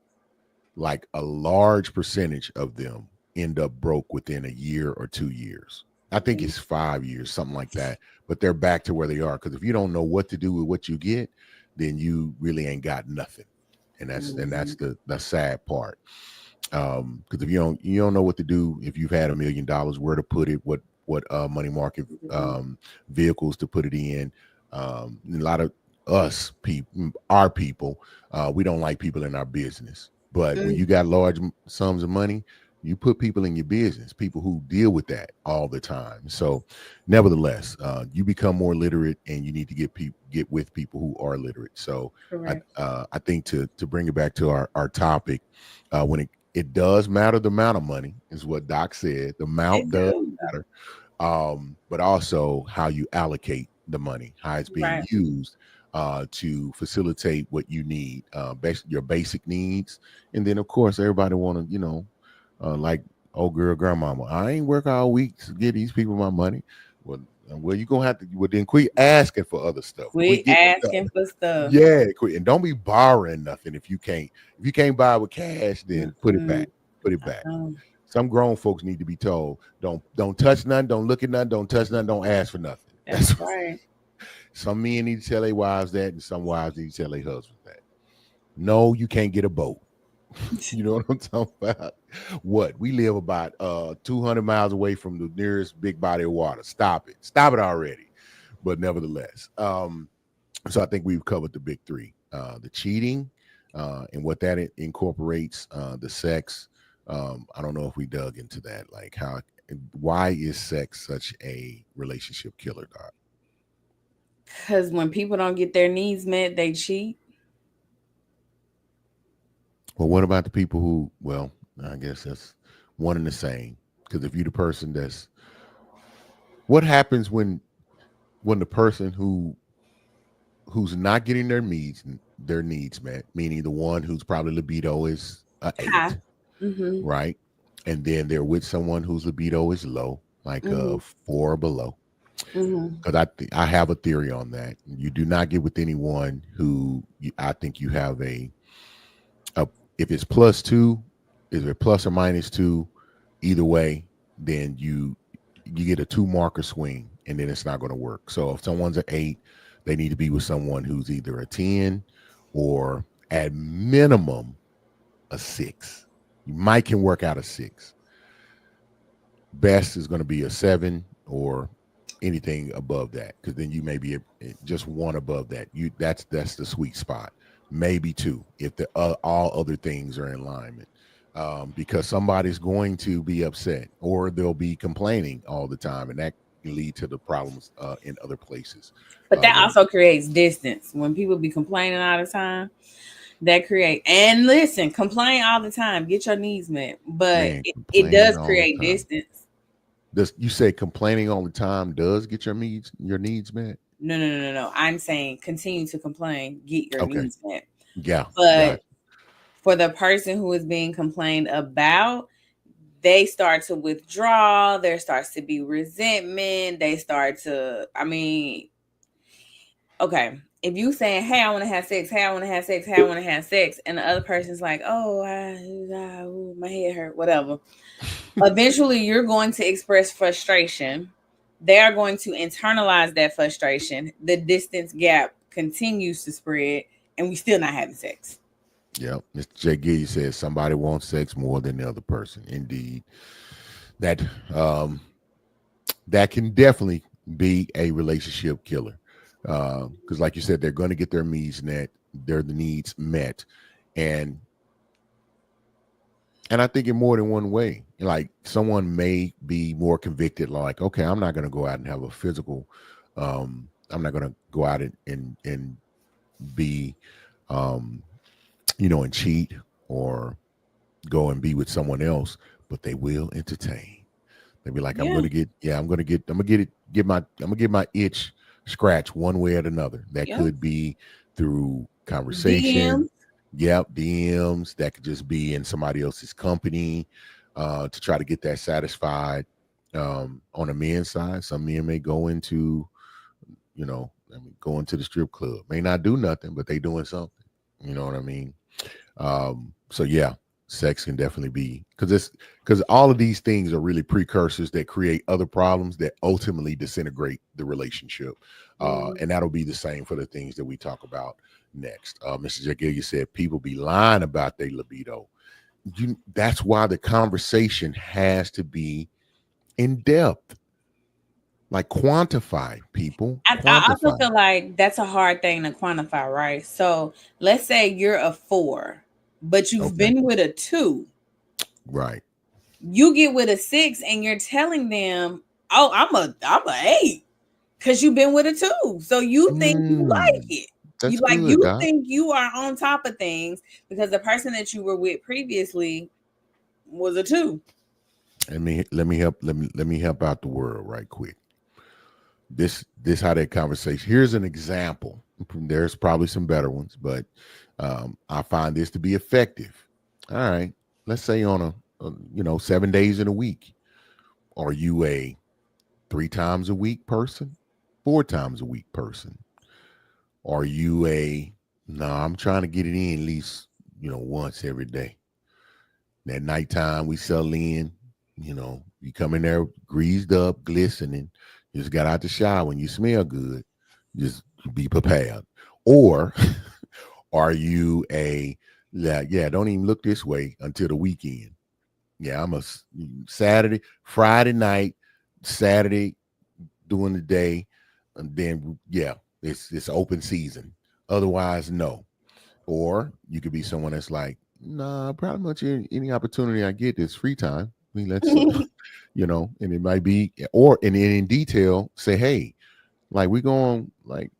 [SPEAKER 1] Like a large percentage of them end up broke within a year or 2 years. I think it's 5 years, something like that. But they're back to where they are. Because if you don't know what to do with what you get, then you really ain't got nothing. And that's the sad part. Because if you don't know what to do, if you've had $1 million, where to put it, what money market vehicles to put it in. A lot of us people, our people, we don't like people in our business. But when you got large sums of money, you put people in your business, people who deal with that all the time. So, nevertheless, you become more literate, and you need to get with people who are literate. So,
[SPEAKER 2] Correct.
[SPEAKER 1] I think to bring it back to our topic, when it does matter, the amount of money is what Doc said. The amount
[SPEAKER 2] It
[SPEAKER 1] does
[SPEAKER 2] do.
[SPEAKER 1] matter, but also how you allocate the money, how it's being
[SPEAKER 2] Right.
[SPEAKER 1] used to facilitate what you need, your basic needs, and then of course everybody want to, like old girl grandmama. I ain't work all week to get these people my money. Well, you gonna have to. Well, then quit asking for other stuff. Quit
[SPEAKER 2] Quit
[SPEAKER 1] getting stuff.
[SPEAKER 2] asking for stuff.
[SPEAKER 1] Yeah, quit, and don't be borrowing nothing if you can't. If you can't buy with cash, then put it
[SPEAKER 2] Mm-mm.
[SPEAKER 1] back. Put it
[SPEAKER 2] I
[SPEAKER 1] back.
[SPEAKER 2] know.
[SPEAKER 1] Some grown folks need to be told, don't touch nothing, don't look at nothing, don't touch nothing, don't ask for nothing.
[SPEAKER 2] That's
[SPEAKER 1] That's
[SPEAKER 2] right.
[SPEAKER 1] some men need to tell their wives that, and some wives need to tell their husbands that. No, you can't get a boat. You know what I'm talking about? What? We live about 200 miles away from the nearest big body of water. Stop it. Stop it already. But nevertheless, so I think we've covered the big three: the cheating, and what that incorporates, the sex. I don't know if we dug into that, like why is sex such a relationship killer, Doc?
[SPEAKER 2] Because when people don't get their needs met, they cheat.
[SPEAKER 1] Well, what about the people who? Well, I guess that's one and the same. Because if you're the person what happens when the person who's not getting their needs met, meaning the one whose probably libido is a
[SPEAKER 2] Hi.
[SPEAKER 1] 8,
[SPEAKER 2] Mm-hmm.
[SPEAKER 1] right? And then they're with someone whose libido is low, like
[SPEAKER 2] Mm-hmm.
[SPEAKER 1] a 4 or below.
[SPEAKER 2] Mm-hmm.
[SPEAKER 1] Because I have a theory on that. You do not get with anyone who I think you have a if it's +2, if it's plus or -2, either way, then you get a 2 marker swing, and then it's not going to work. So if someone's an 8, they need to be with someone who's either a 10 or at minimum a 6. You might can work out a 6. Best is going to be a 7 or anything above that, because then you may be just one above that. That's the sweet spot. Maybe 2 if the all other things are in alignment. Because somebody's going to be upset or they'll be complaining all the time, and that can lead to the problems in other places.
[SPEAKER 2] But that
[SPEAKER 1] When
[SPEAKER 2] also creates distance when people be complaining all the time. That create, and listen, complain all the time, get your needs met, but
[SPEAKER 1] Man,
[SPEAKER 2] it
[SPEAKER 1] complaining
[SPEAKER 2] does
[SPEAKER 1] all the
[SPEAKER 2] create
[SPEAKER 1] time.
[SPEAKER 2] distance.
[SPEAKER 1] Does you say complaining all the time does get your needs met?
[SPEAKER 2] No, no, no, no, no. I'm saying continue to complain, get your
[SPEAKER 1] Okay.
[SPEAKER 2] needs met.
[SPEAKER 1] Yeah,
[SPEAKER 2] But
[SPEAKER 1] got
[SPEAKER 2] for the person who is being complained about, they start to withdraw. There starts to be resentment. They start to, I mean, okay, if you saying, "Hey, I want to have sex," "Hey, I want to have sex," "Hey, I want to have sex," and the other person's like, "Oh, ooh, my head hurt," whatever. Eventually, you're going to express frustration. They are going to internalize that frustration. The distance gap continues to spread, and we still not having sex.
[SPEAKER 1] Yep. Mr. J. Giddy says somebody wants sex more than the other person. Indeed. That um that can definitely be a relationship killer. Because like you said, they're going to get their needs met. And I think in more than one way. Like someone may be more convicted, like, okay, I'm not gonna go out and have a physical I'm not gonna go out and be um and cheat or go and be with someone else, but they will entertain. They'll be like,
[SPEAKER 2] Yeah.
[SPEAKER 1] I'm gonna get my itch scratched one way or another. That
[SPEAKER 2] Yep.
[SPEAKER 1] could be through
[SPEAKER 2] DM.
[SPEAKER 1] conversation. Yep, DMs. That could just be in somebody else's company to try to get that satisfied. On the men's side, some men may go into, go into the strip club. May not do nothing, but they doing something. You know what I mean? So yeah, sex can definitely be because all of these things are really precursors that create other problems that ultimately disintegrate the relationship. And that'll be the same for the things that we talk about next. Mr. Jagilia said people be lying about their libido. That's why the conversation has to be in depth, like quantify people,
[SPEAKER 2] I also
[SPEAKER 1] quantify.
[SPEAKER 2] feel like that's a hard thing to quantify, right? So let's say you're a 4, but you've
[SPEAKER 1] Okay,
[SPEAKER 2] been with a 2.
[SPEAKER 1] right.
[SPEAKER 2] You get with a 6, and you're telling them, "Oh, I'm a 8," because you've been with a 2, so you think you like
[SPEAKER 1] Mm,
[SPEAKER 2] it.
[SPEAKER 1] that's
[SPEAKER 2] You
[SPEAKER 1] good, Doc.
[SPEAKER 2] think you are on top of things because the person that you were with previously was a 2.
[SPEAKER 1] Let me help out the world right quick. This how that conversation. Here's an example. There's probably some better ones, but I find this to be effective. All right, let's say on a 7 days in a week. Are you a 3 times a week person, 4 times a week person? Are you a no? I'm trying to get it in at least once every day. That nighttime we settle in, you come in there greased up, glistening. You just got out the shower and you smell good. Just be prepared. Or are you yeah, don't even look this way until the weekend. Yeah, I'm a Saturday, Friday night, Saturday during the day, and then yeah, it's open season. Otherwise, no. Or you could be someone that's like, nah, pretty much any opportunity I get is free time. I mean, let's, and it might be, or and then in detail say, hey, like we going like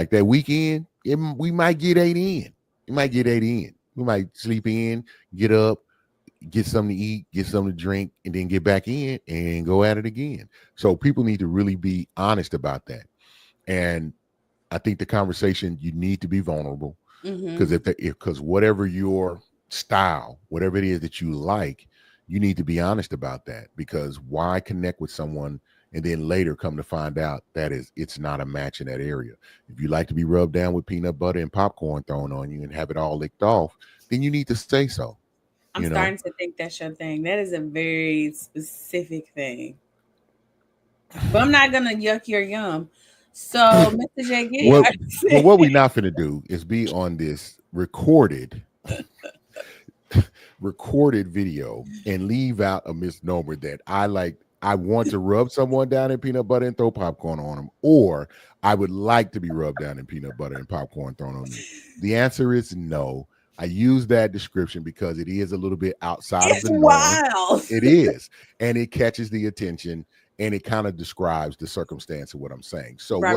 [SPEAKER 1] that weekend, we might get 8 in. We might get 8 in. We might sleep in, get up, get something to eat, get something to drink, and then get back in and go at it again. So people need to really be honest about that. And I think the conversation, you need to be vulnerable
[SPEAKER 2] Mm-hmm.
[SPEAKER 1] because because whatever your style, whatever it is that you like, you need to be honest about that. Because why connect with someone and then later come to find out that it's not a match in that area? If you like to be rubbed down with peanut butter and popcorn thrown on you and have it all licked off, then you need to say so.
[SPEAKER 2] I'm
[SPEAKER 1] You know,
[SPEAKER 2] starting to think that's your thing. That is a very specific thing. But I'm not gonna yuck your yum. So, Mr. J. Giddy,
[SPEAKER 1] what
[SPEAKER 2] are
[SPEAKER 1] well,
[SPEAKER 2] you
[SPEAKER 1] what we not finna do is be on this recorded video and leave out a misnomer that I want to rub someone down in peanut butter and throw popcorn on them, or I would like to be rubbed down in peanut butter and popcorn thrown on me. The answer is no. I use that description because it is a little bit outside of
[SPEAKER 2] it's
[SPEAKER 1] the norm.
[SPEAKER 2] wild.
[SPEAKER 1] It is, and it catches the attention. and it kind of describes the circumstance of what I'm saying. So
[SPEAKER 2] Right.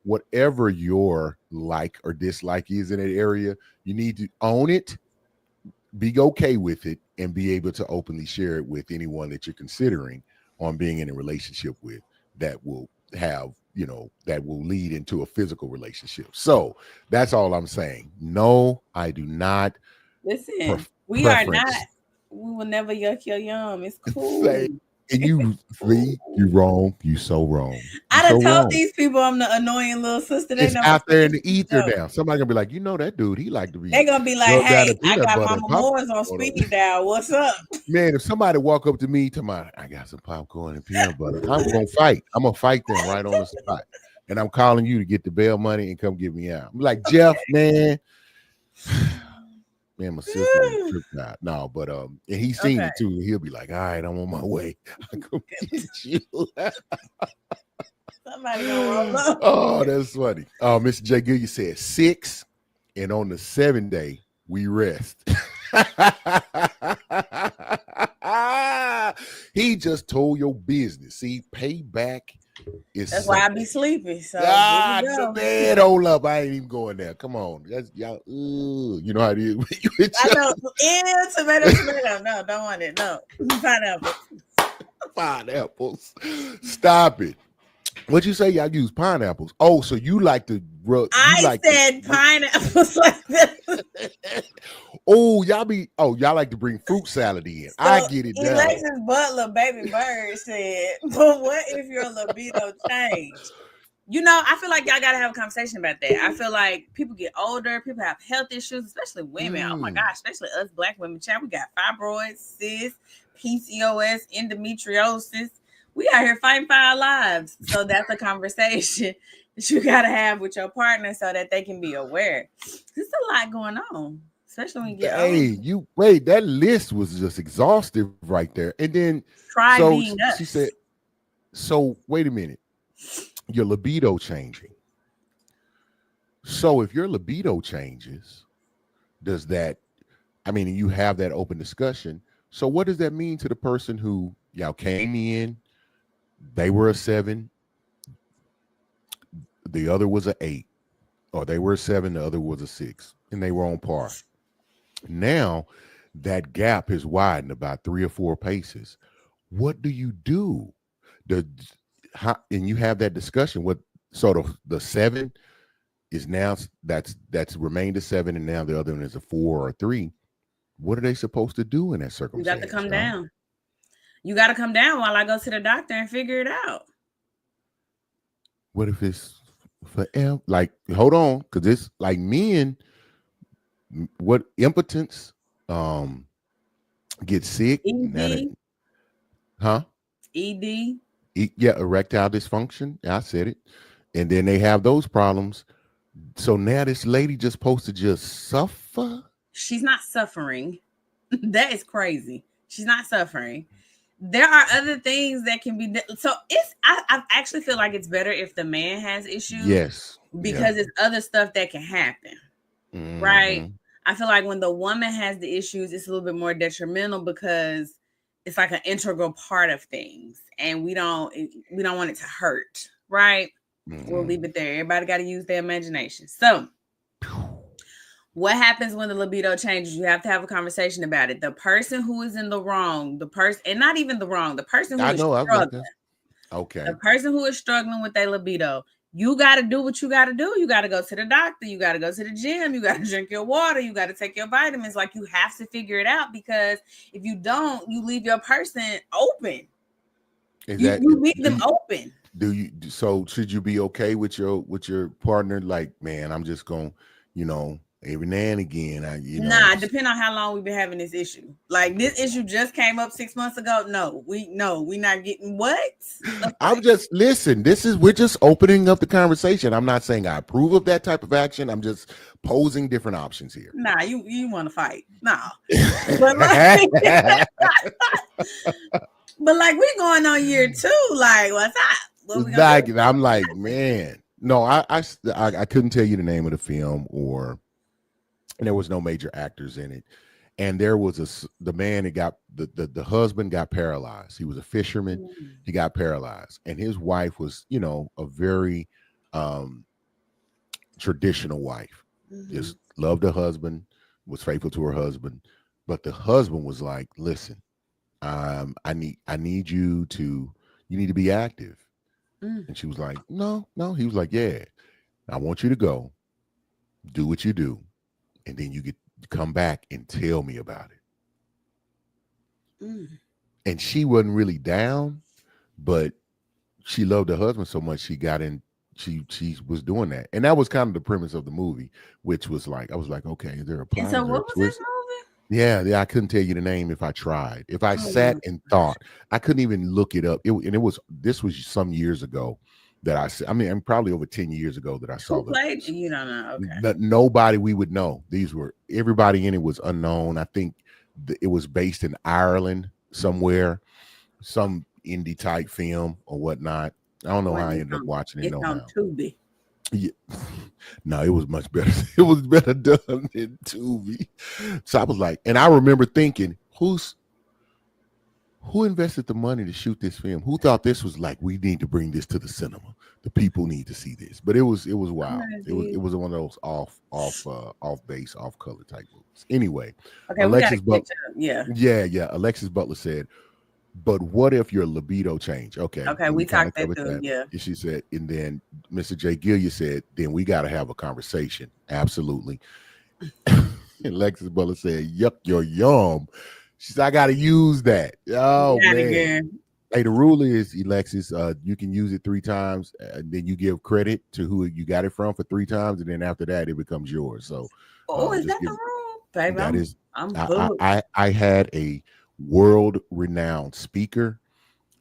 [SPEAKER 1] whatever your like or dislike is in that area, you need to own it, be okay with it, and be able to openly share it with anyone that you're considering on being in a relationship with, that will have, that will lead into a physical relationship. So that's all I'm saying. No, I do not
[SPEAKER 2] Listen, we are not.
[SPEAKER 1] preference.
[SPEAKER 2] We will never yuck your yum. It's
[SPEAKER 1] Say,
[SPEAKER 2] cool.
[SPEAKER 1] and you see, you wrong. You so wrong. You
[SPEAKER 2] I
[SPEAKER 1] so
[SPEAKER 2] done told
[SPEAKER 1] wrong.
[SPEAKER 2] these people I'm the annoying little sister. They
[SPEAKER 1] It's
[SPEAKER 2] never
[SPEAKER 1] out there in
[SPEAKER 2] finished
[SPEAKER 1] the
[SPEAKER 2] the
[SPEAKER 1] ether
[SPEAKER 2] joke.
[SPEAKER 1] now. Somebody gonna be like, that dude, he like to
[SPEAKER 2] They
[SPEAKER 1] be
[SPEAKER 2] gonna be like,
[SPEAKER 1] rubbed down
[SPEAKER 2] "Hey,
[SPEAKER 1] in
[SPEAKER 2] I
[SPEAKER 1] peanut
[SPEAKER 2] got
[SPEAKER 1] butter and
[SPEAKER 2] Mama
[SPEAKER 1] popcorn.
[SPEAKER 2] Moore's on speed dial. What's up?"
[SPEAKER 1] Man, if somebody walk up to me to I got some popcorn and peanut butter, I'm gonna fight. I'm gonna fight them right on the spot. And I'm calling you to get the bail money and come get me out. I'm like, Jeff, man. Man, my sister done tripped out. No, but and he's seen
[SPEAKER 2] Okay.
[SPEAKER 1] it too. He'll be like, all right, I'm on my way. I come get you.
[SPEAKER 2] Somebody gonna roll up.
[SPEAKER 1] Oh, that's funny. Oh, Mr. J. Good, said 6, and on the 7th day, we rest. He just told your business. See, payback is
[SPEAKER 2] That's why I
[SPEAKER 1] something.
[SPEAKER 2] be sleeping. So here we go.
[SPEAKER 1] Man, hold up. I ain't even going there. Come on. That's y'all. You know how it is.
[SPEAKER 2] I know. Ew, tomato. No, don't want it. No. Pineapple.
[SPEAKER 1] Pineapples. Stop it. What'd you say? Y'all use pineapples. Oh, so you like to rub?
[SPEAKER 2] I said pineapples like that.
[SPEAKER 1] y'all like to bring fruit salad in. So I get it.
[SPEAKER 2] Alexis Butler, baby bird, said, "But what if your libido changed?" I feel like y'all gotta have a conversation about that. I feel like people get older, people have health issues, especially women. Oh my gosh, especially us Black women. Chat, we got fibroids, cysts, PCOS, endometriosis. We out here fighting for our lives. So that's a conversation that you gotta have with your partner so that they can be aware. There's a lot going on, especially when you get older.
[SPEAKER 1] That list was just exhaustive right there. And then she said, so wait a minute. Your libido changing. So if your libido changes, does that, you have that open discussion. So what does that mean to the person who y'all came in, they were a 7, the other was an 8, or they were a 7, the other was a 6, and they were on par. Now that gap has widened about 3 or 4 paces. What do you do? And you have that discussion with sort of the 7 is now that's remained a 7, and now the other one is a 4 or a 3. What are they supposed to do in that circumstance?
[SPEAKER 2] You got to come down. You got to come down while I go to the doctor and figure it out.
[SPEAKER 1] What if it's forever? Like, hold on, because it's like men. What impotence? Get sick.
[SPEAKER 2] ED. ED.
[SPEAKER 1] Yeah, erectile dysfunction. I said it. And then they have those problems. So now this lady just supposed to just suffer?
[SPEAKER 2] She's not suffering. That is crazy. She's not suffering. There are other things that can be so I actually feel like it's better if the man has issues.
[SPEAKER 1] Yes.
[SPEAKER 2] Because it's other stuff that can happen. Mm-hmm. Right? I feel like when the woman has the issues, it's a little bit more detrimental because it's like an integral part of things, and we don't want it to hurt, right? Mm-hmm. We'll leave it there. Everybody got to use their imagination. So, what happens when the libido changes? You have to have a conversation about it. The person who is in the wrong, and not even the wrong, the person who is struggling.
[SPEAKER 1] Okay.
[SPEAKER 2] The person who is struggling with their libido. You got to do what you got to do. You got to go to the doctor. You got to go to the gym. You got to drink your water. You got to take your vitamins. Like, you have to figure it out, because if you don't, you leave your person open. You leave them open.
[SPEAKER 1] So should you be okay with your partner? Like, man, I'm just going, every now and again.
[SPEAKER 2] Depending on how long we've been having this issue. Like, this issue just came up 6 months ago. No, we not getting what?
[SPEAKER 1] I'm just we're just opening up the conversation. I'm not saying I approve of that type of action. I'm just posing different options here.
[SPEAKER 2] Nah, you want to fight? Nah, but like we going on year 2. Like, what's up?
[SPEAKER 1] I'm like, man, no, I couldn't tell you the name of the film, and there was no major actors in it. And there was the man that got the husband got paralyzed. He was a fisherman.
[SPEAKER 2] Mm.
[SPEAKER 1] He got paralyzed, and his wife was, a very um, traditional wife.
[SPEAKER 2] Mhm.
[SPEAKER 1] Just loved her husband, was faithful to her husband, but the husband was like, "Listen, I need you need to be active."
[SPEAKER 2] Mm.
[SPEAKER 1] And she was like, "No, no." He was like, "Yeah, I want you to go do what you do, and then you get come back and tell me about it."
[SPEAKER 2] Mm.
[SPEAKER 1] And she wasn't really down, but she loved her husband so much she got in. She was doing that, and that was kind of the premise of the movie, which was like, I was like, okay, is there a
[SPEAKER 2] And
[SPEAKER 1] plot?
[SPEAKER 2] so,
[SPEAKER 1] Is there a
[SPEAKER 2] what was this
[SPEAKER 1] twist?
[SPEAKER 2] movie?
[SPEAKER 1] Yeah, yeah. I couldn't tell you the name if I tried. If I
[SPEAKER 2] Oh
[SPEAKER 1] sat
[SPEAKER 2] my
[SPEAKER 1] and
[SPEAKER 2] gosh.
[SPEAKER 1] thought, I couldn't even look it up. And it was this was some years ago that I mean, I'm probably over 10 years ago that I saw
[SPEAKER 2] Who played? You don't know. Okay.
[SPEAKER 1] nobody we would know. These were everybody in it was unknown. I think it was based in Ireland somewhere, some indie type film or whatnot. I don't know how
[SPEAKER 2] When
[SPEAKER 1] I ended up watching it.
[SPEAKER 2] it's
[SPEAKER 1] No
[SPEAKER 2] on
[SPEAKER 1] how.
[SPEAKER 2] Tubi.
[SPEAKER 1] Yeah. No, it was much better. It was better done than Tubi. So I was like, and I remember thinking, who invested the money to shoot this film? Who thought this was like, we need to bring this to the cinema? The people need to see this. But it was
[SPEAKER 2] I'm
[SPEAKER 1] wild.
[SPEAKER 2] gonna
[SPEAKER 1] It
[SPEAKER 2] see.
[SPEAKER 1] was one of those off base, off color type movies. Anyway,
[SPEAKER 2] Okay, we gotta
[SPEAKER 1] Alexis
[SPEAKER 2] catch
[SPEAKER 1] But
[SPEAKER 2] up. Yeah.
[SPEAKER 1] yeah, yeah. Alexis Butler said, but what if your libido changed? Okay,
[SPEAKER 2] Okay,
[SPEAKER 1] and
[SPEAKER 2] we
[SPEAKER 1] we kind of
[SPEAKER 2] talked that
[SPEAKER 1] covered
[SPEAKER 2] through.
[SPEAKER 1] that.
[SPEAKER 2] Yeah.
[SPEAKER 1] And she said, and then Mr. J. Gillia said, then we got to have a conversation. Absolutely. And Alexis Butler said, yuck, you're yum. She said, I got to use that. Oh,
[SPEAKER 2] Not
[SPEAKER 1] man.
[SPEAKER 2] again.
[SPEAKER 1] Hey, the rule is, Alexis, you can use it 3 times, and then you give credit to who you got it from for 3 times, and then after that, it becomes yours. So
[SPEAKER 2] Oh, is
[SPEAKER 1] just
[SPEAKER 2] that the
[SPEAKER 1] give
[SPEAKER 2] rule, baby?
[SPEAKER 1] that is.
[SPEAKER 2] I'm
[SPEAKER 1] I
[SPEAKER 2] booked.
[SPEAKER 1] I I had a world renowned speaker,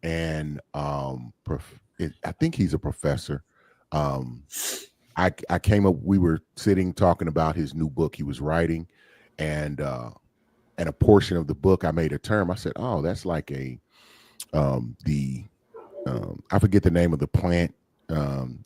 [SPEAKER 1] and I think he's a professor. Um, I came up. We were sitting talking about his new book he was writing, and a portion of the book I made a term. I said, "Oh, that's like the I forget the name of the plant, um,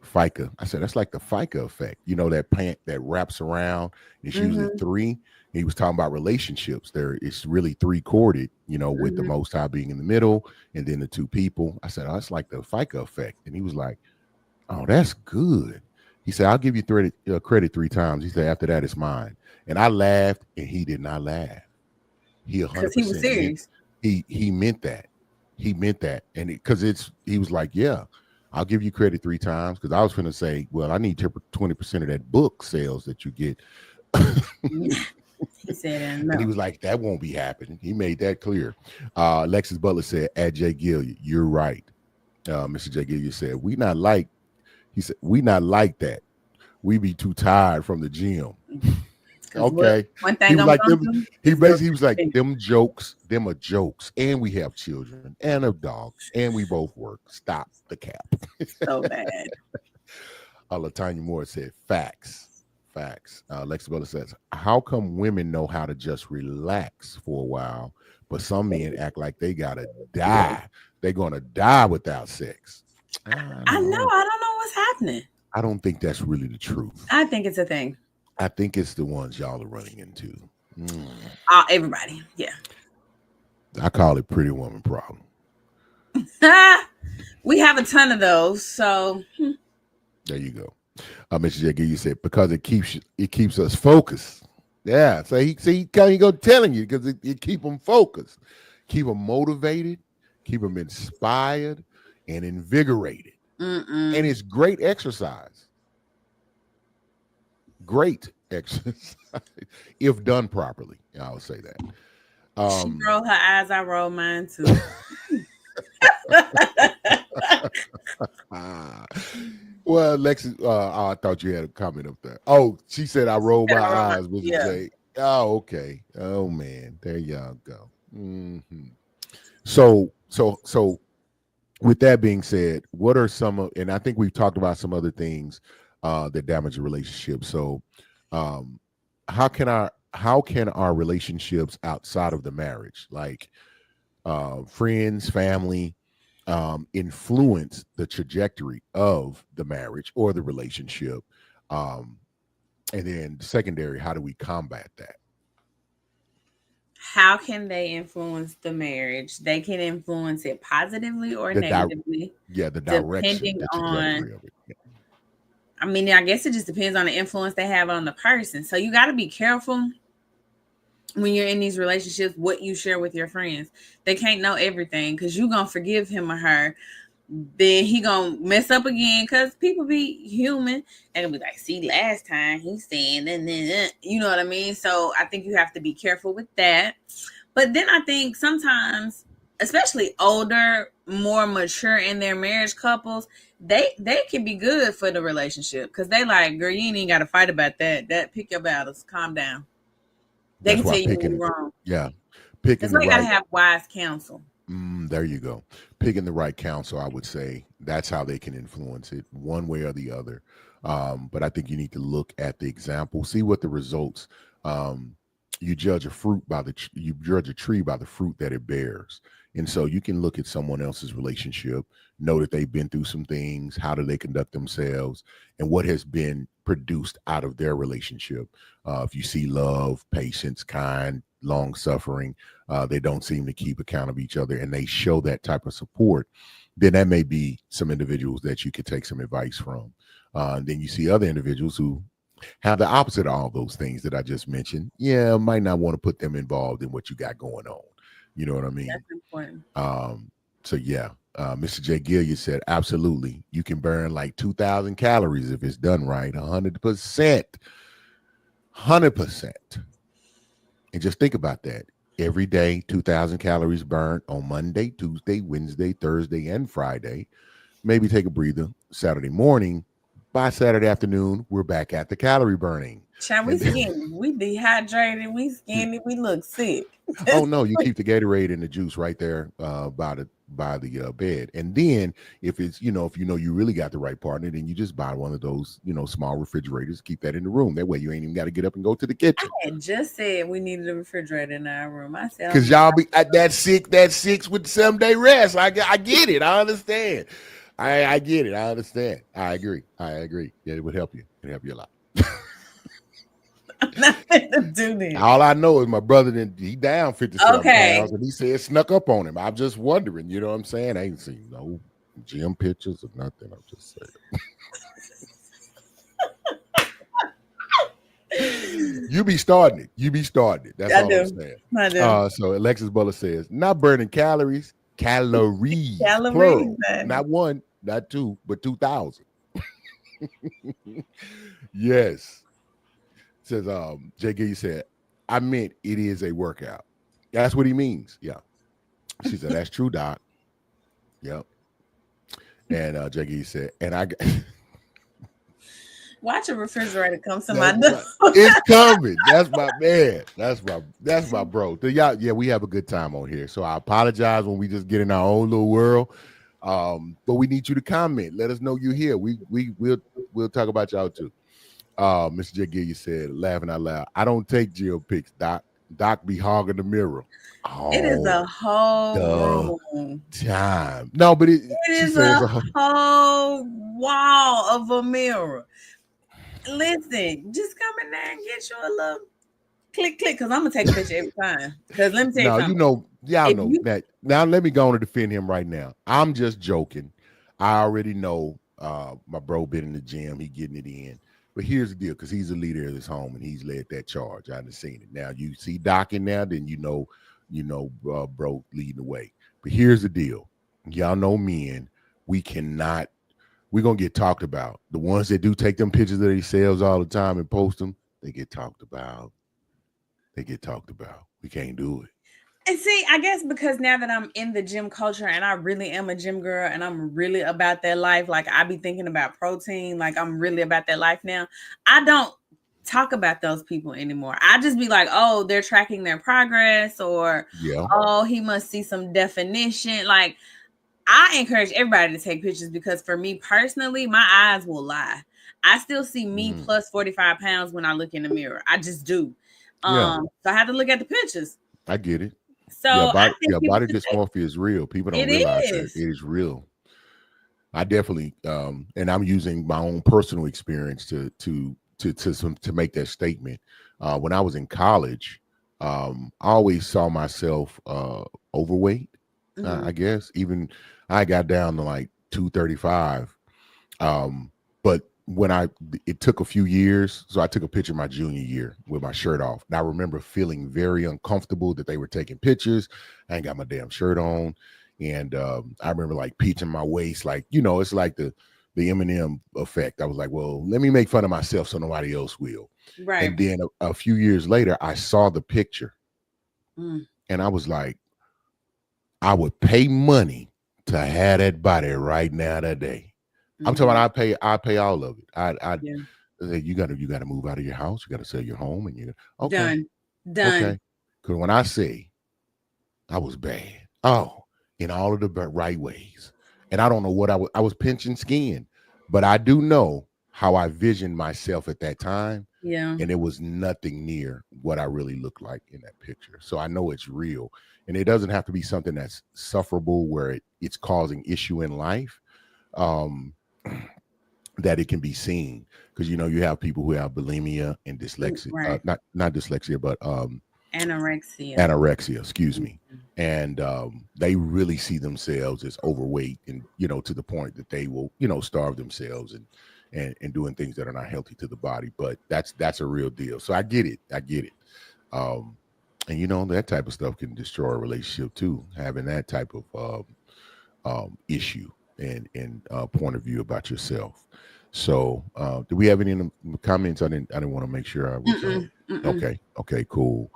[SPEAKER 1] FICA." I said, "That's like the FICA effect. You know that plant that wraps around. It's usually
[SPEAKER 2] Mm-hmm.
[SPEAKER 1] three." He was talking about relationships. There, it's really three chorded. With the
[SPEAKER 2] Mm-hmm.
[SPEAKER 1] Most High being in the middle, and then the two people. I said, "Oh, that's like the FICA effect." And he was like, "Oh, that's good." He said, "I'll give you credit 3 times." He said, "After that, it's mine." And I laughed, and he did not laugh. He
[SPEAKER 2] Because he was
[SPEAKER 1] 100% meant
[SPEAKER 2] serious.
[SPEAKER 1] he meant that. He meant that, and because he was like, "Yeah, I'll give you credit 3 times." Because I was going to say, "Well, I need 20% of that book sales that you get."
[SPEAKER 2] He said,
[SPEAKER 1] And he
[SPEAKER 2] no.
[SPEAKER 1] was like, "That won't be happening." He made that clear. Alexis Butler said, "At Jay Gill, you're right." Mr. Jay Gill said, "We not like." He said, "We not like that. We be too tired from the gym."
[SPEAKER 2] Because what
[SPEAKER 1] Okay.
[SPEAKER 2] one
[SPEAKER 1] He
[SPEAKER 2] thing
[SPEAKER 1] was
[SPEAKER 2] I'm
[SPEAKER 1] like
[SPEAKER 2] gonna
[SPEAKER 1] them.
[SPEAKER 2] do
[SPEAKER 1] He
[SPEAKER 2] is go to
[SPEAKER 1] basically he was like
[SPEAKER 2] the
[SPEAKER 1] them are jokes, and we have children and a dog, and we both work. Stop the cap.
[SPEAKER 2] so bad.
[SPEAKER 1] Latanya Moore said, "Facts, facts." Lexa Bella says, "How come women know how to just relax for a while, but some men act like they gotta die? They're gonna die without sex." I
[SPEAKER 2] I
[SPEAKER 1] don't, I
[SPEAKER 2] know.
[SPEAKER 1] don't,
[SPEAKER 2] I don't know what's happening.
[SPEAKER 1] I don't think that's really the truth.
[SPEAKER 2] I think it's a thing.
[SPEAKER 1] I think it's the ones y'all are running into. Mm.
[SPEAKER 2] Everybody. Yeah.
[SPEAKER 1] I call it pretty woman problem.
[SPEAKER 2] We have a ton of those. So
[SPEAKER 1] There you go. Mr. Jackie, you said because it keeps us focused. Yeah. So he kind of go telling you because it keep them focused, keep them motivated, keep them inspired and invigorated. And
[SPEAKER 2] mm-mm.
[SPEAKER 1] it's great exercise. Great exercise if done properly. I would say that.
[SPEAKER 2] She
[SPEAKER 1] Um,
[SPEAKER 2] rolled her eyes. I rolled mine too.
[SPEAKER 1] ah. Well, Lexi, I thought you had a comment up there. Oh, she said I roll my
[SPEAKER 2] I rolled my,
[SPEAKER 1] eyes, Mr.
[SPEAKER 2] yeah.
[SPEAKER 1] J. Oh, okay. Oh man, there y'all go. So with that being said, what are some of, and I think we've talked about some other things that damage a relationship. So um how can our relationships outside of the marriage, like friends, family, influence the trajectory of the marriage or the relationship? Um, and then secondary, how do we combat that?
[SPEAKER 2] How can they influence the marriage? They can influence it positively or
[SPEAKER 1] The di-
[SPEAKER 2] negatively,
[SPEAKER 1] yeah, the direction,
[SPEAKER 2] depending
[SPEAKER 1] the
[SPEAKER 2] on,
[SPEAKER 1] trajectory of it. Yeah,
[SPEAKER 2] I mean, I guess it just depends on the influence they have on the person. So you got to be careful when you're in these relationships what you share with your friends. They can't know everything because you gonna forgive him or her, then he gonna mess up again because people be human and be like, see, last time he said, and then you know what I mean. So I think you have to be careful with that. But then I think sometimes, especially older, more mature in their marriage couples, they can be good for the relationship because they like, girl, you ain't even got to fight about that. That pick your battles, calm down. They
[SPEAKER 1] that's
[SPEAKER 2] can
[SPEAKER 1] why
[SPEAKER 2] tell you when
[SPEAKER 1] picking,
[SPEAKER 2] you're wrong.
[SPEAKER 1] yeah,
[SPEAKER 2] That's
[SPEAKER 1] picking the
[SPEAKER 2] why you gotta
[SPEAKER 1] right.
[SPEAKER 2] have wise counsel.
[SPEAKER 1] There you go. Picking the right counsel, I would say that's how they can influence it one way or the other. But I think you need to look at the example, see what the results. Um, you judge a fruit by you judge a tree by the fruit that it bears, and so you can look at someone else's relationship, know that they've been through some things, how do they conduct themselves, and what has been produced out of their relationship. If you see love, patience, kind, long suffering, they don't seem to keep account of each other and they show that type of support, then that may be some individuals that you could take some advice from. Then you see other individuals who have the opposite of all those things that I just mentioned. Yeah, might not want to put them involved in what you got going on. You know what I mean?
[SPEAKER 2] That's important.
[SPEAKER 1] Um, so yeah, Mr. J. Gilliard said, absolutely. You can burn like 2,000 calories if it's done right, 100%. 100%. And just think about that. Every day, 2,000 calories burned on Monday, Tuesday, Wednesday, Thursday, and Friday. Maybe take a breather Saturday morning. By Saturday afternoon, we're back at the calorie burning.
[SPEAKER 2] Child, we
[SPEAKER 1] And then,
[SPEAKER 2] skinny, we dehydrated, we skinny, we look sick.
[SPEAKER 1] oh no, you keep the Gatorade and the juice right there by the bed. And then if it's if you really got the right partner, then you just buy one of those small refrigerators. Keep that in the room. That way you ain't even got to get up and go to the kitchen.
[SPEAKER 2] I had just said we needed a refrigerator in our room. I said,
[SPEAKER 1] Cause y'all be that sick, with 7 day rest. I get it. I understand. I get it. I understand. I agree. Yeah, it would help you. It'd help you a lot.
[SPEAKER 2] I'm not gonna do this.
[SPEAKER 1] All I know is my brother he down 57
[SPEAKER 2] Okay.
[SPEAKER 1] pounds and he said it snuck up on him. I'm just wondering, you know what I'm saying? I ain't seen no gym pictures or nothing. I'm just saying. You be starting it. That's
[SPEAKER 2] I
[SPEAKER 1] all I'm
[SPEAKER 2] do.
[SPEAKER 1] saying.
[SPEAKER 2] I do.
[SPEAKER 1] So Alexis Butler says, not burning calories, calories,
[SPEAKER 2] Calories,
[SPEAKER 1] plural.
[SPEAKER 2] honey.
[SPEAKER 1] Not one, not two, but 2,000. Yes. Says JG said, I meant it is a workout. That's what he means. Yeah. She said, that's true, Doc. Yep. And JG said, and I
[SPEAKER 2] Watch a refrigerator come to my door.
[SPEAKER 1] it's coming. That's my man. That's my bro. So y'all, yeah, we have a good time on here. So I apologize when we just get in our own little world. But we need you to comment. Let us know you're here. We'll talk about y'all too. Mr. J. Gilliard said, laughing out loud, I don't take Jill pics, Doc. Doc be hogging the mirror.
[SPEAKER 2] It is
[SPEAKER 1] Oh,
[SPEAKER 2] a whole
[SPEAKER 1] the
[SPEAKER 2] room.
[SPEAKER 1] time. No, but
[SPEAKER 2] It
[SPEAKER 1] she
[SPEAKER 2] is
[SPEAKER 1] says,
[SPEAKER 2] a whole wall of a mirror. Listen, just come in there and get you a little click, because I'm gonna take a picture every time. Because let me tell you
[SPEAKER 1] no,
[SPEAKER 2] something.
[SPEAKER 1] y'all
[SPEAKER 2] If
[SPEAKER 1] know
[SPEAKER 2] you
[SPEAKER 1] that. Now let me go on to defend him right now. I'm just joking. I already know my bro been in the gym, he getting it in. But here's the deal, because he's the leader of this home and he's led that charge. I understand it. Now you see Doc in there, then bro leading the way. But here's the deal. Y'all know men, we're gonna get talked about. The ones that do take them pictures of themselves all the time and post them, they get talked about. We can't do it.
[SPEAKER 2] and see, I guess because now that I'm in the gym culture and I really am a gym girl and I'm really about that life, like I be thinking about protein, like I'm really about that life now. I don't talk about those people anymore. I just be like, oh, they're tracking their progress, or
[SPEAKER 1] Yeah.
[SPEAKER 2] oh, he must see some definition. Like I encourage everybody to take pictures because for me personally, my eyes will lie. I still see me
[SPEAKER 1] Mm.
[SPEAKER 2] plus 45 pounds when I look in the mirror. I just do.
[SPEAKER 1] Yeah.
[SPEAKER 2] So I have to look at the pictures.
[SPEAKER 1] I get it.
[SPEAKER 2] So
[SPEAKER 1] Yeah,
[SPEAKER 2] I think people
[SPEAKER 1] body
[SPEAKER 2] should take
[SPEAKER 1] dysmorphia is real. People don't
[SPEAKER 2] it
[SPEAKER 1] realize that
[SPEAKER 2] is.
[SPEAKER 1] it is real. I definitely, and I'm using my own personal experience to make that statement. When I was in college, I always saw myself overweight.
[SPEAKER 2] Hmm.
[SPEAKER 1] I guess even I got down to like 235. Um, but when it took a few years, so I took a picture my junior year with my shirt off. And I remember feeling very uncomfortable that they were taking pictures. I ain't got my damn shirt on, and I remember like peaching my waist, like it's like the Eminem effect. I was like, well, let me make fun of myself so nobody else will.
[SPEAKER 2] Right.
[SPEAKER 1] And then a few years later, I saw the picture,
[SPEAKER 2] Mm.
[SPEAKER 1] and I was like, I would pay money to have that body right now today. I'm talking
[SPEAKER 2] Hmm.
[SPEAKER 1] about I pay all of it. I
[SPEAKER 2] Yeah.
[SPEAKER 1] you gotta move out of your house. You gotta sell your home, and okay,
[SPEAKER 2] Done. Done.
[SPEAKER 1] okay. Because when I say I was bad, oh, in all of the right ways, and I don't know what I was pinching skin, but I do know how I visioned myself at that time,
[SPEAKER 2] Yeah.
[SPEAKER 1] and it was nothing near what I really looked like in that picture. So I know it's real, and it doesn't have to be something that's sufferable where it's causing issue in life. Um, that it can be seen because you have people who have bulimia and dyslexia,
[SPEAKER 2] Right.
[SPEAKER 1] not dyslexia, but
[SPEAKER 2] Anorexia.
[SPEAKER 1] anorexia, excuse me,
[SPEAKER 2] Mhm.
[SPEAKER 1] and they really see themselves as overweight, and to the point that they will starve themselves and doing things that are not healthy to the body. But that's a real deal. So I get it. um and that type of stuff can destroy a relationship too, having that type of issue and point of view about yourself. So, do we have any comments? I didn't want to make sure I was
[SPEAKER 2] Mm-mm. Mm-mm.
[SPEAKER 1] okay, cool.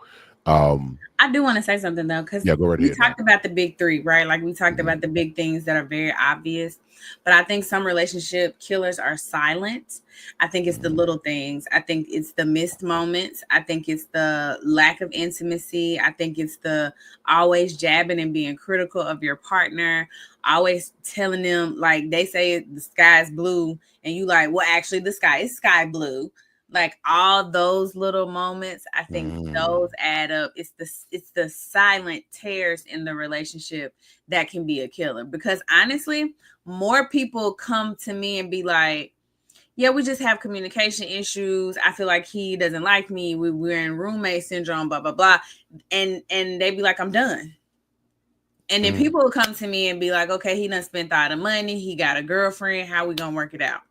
[SPEAKER 1] Um,
[SPEAKER 2] I do want to say something though, because
[SPEAKER 1] yeah, go right
[SPEAKER 2] we
[SPEAKER 1] ahead, Doc.
[SPEAKER 2] talked about the big three, right? Like we talked
[SPEAKER 1] Mhm.
[SPEAKER 2] about the big things that are very obvious, but I think some relationship killers are silent. I think it's the
[SPEAKER 1] Mhm.
[SPEAKER 2] little things. I think it's the missed moments. I think it's the lack of intimacy. I think it's the always jabbing and being critical of your partner, always telling them like they say the sky's blue, and you like, well, actually the sky is sky blue. Like all those little moments, I think those
[SPEAKER 1] Mm.
[SPEAKER 2] add up. It's the silent tears in the relationship that can be a killer, because honestly, more people come to me and be like, yeah, we just have communication issues. I feel like he doesn't like me. We're in roommate syndrome, blah blah blah. And they be like, I'm done. And then
[SPEAKER 1] Mm.
[SPEAKER 2] people will come to me and be like, okay, he done spent all the money, he got a girlfriend, how we gonna work it out?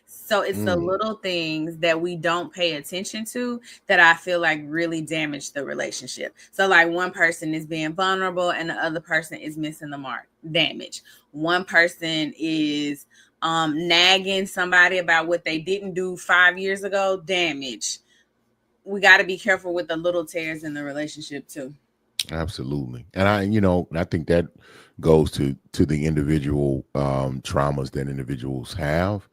[SPEAKER 2] So it's the
[SPEAKER 1] Mm.
[SPEAKER 2] little things that we don't pay attention to that I feel like really damage the relationship. So like one person is being vulnerable and the other person is missing the mark. Damage. One person is nagging somebody about what they didn't do 5 years ago. Damage. We got to be careful with the little tears in the relationship too.
[SPEAKER 1] Absolutely. And I think that goes to the individual traumas that individuals have.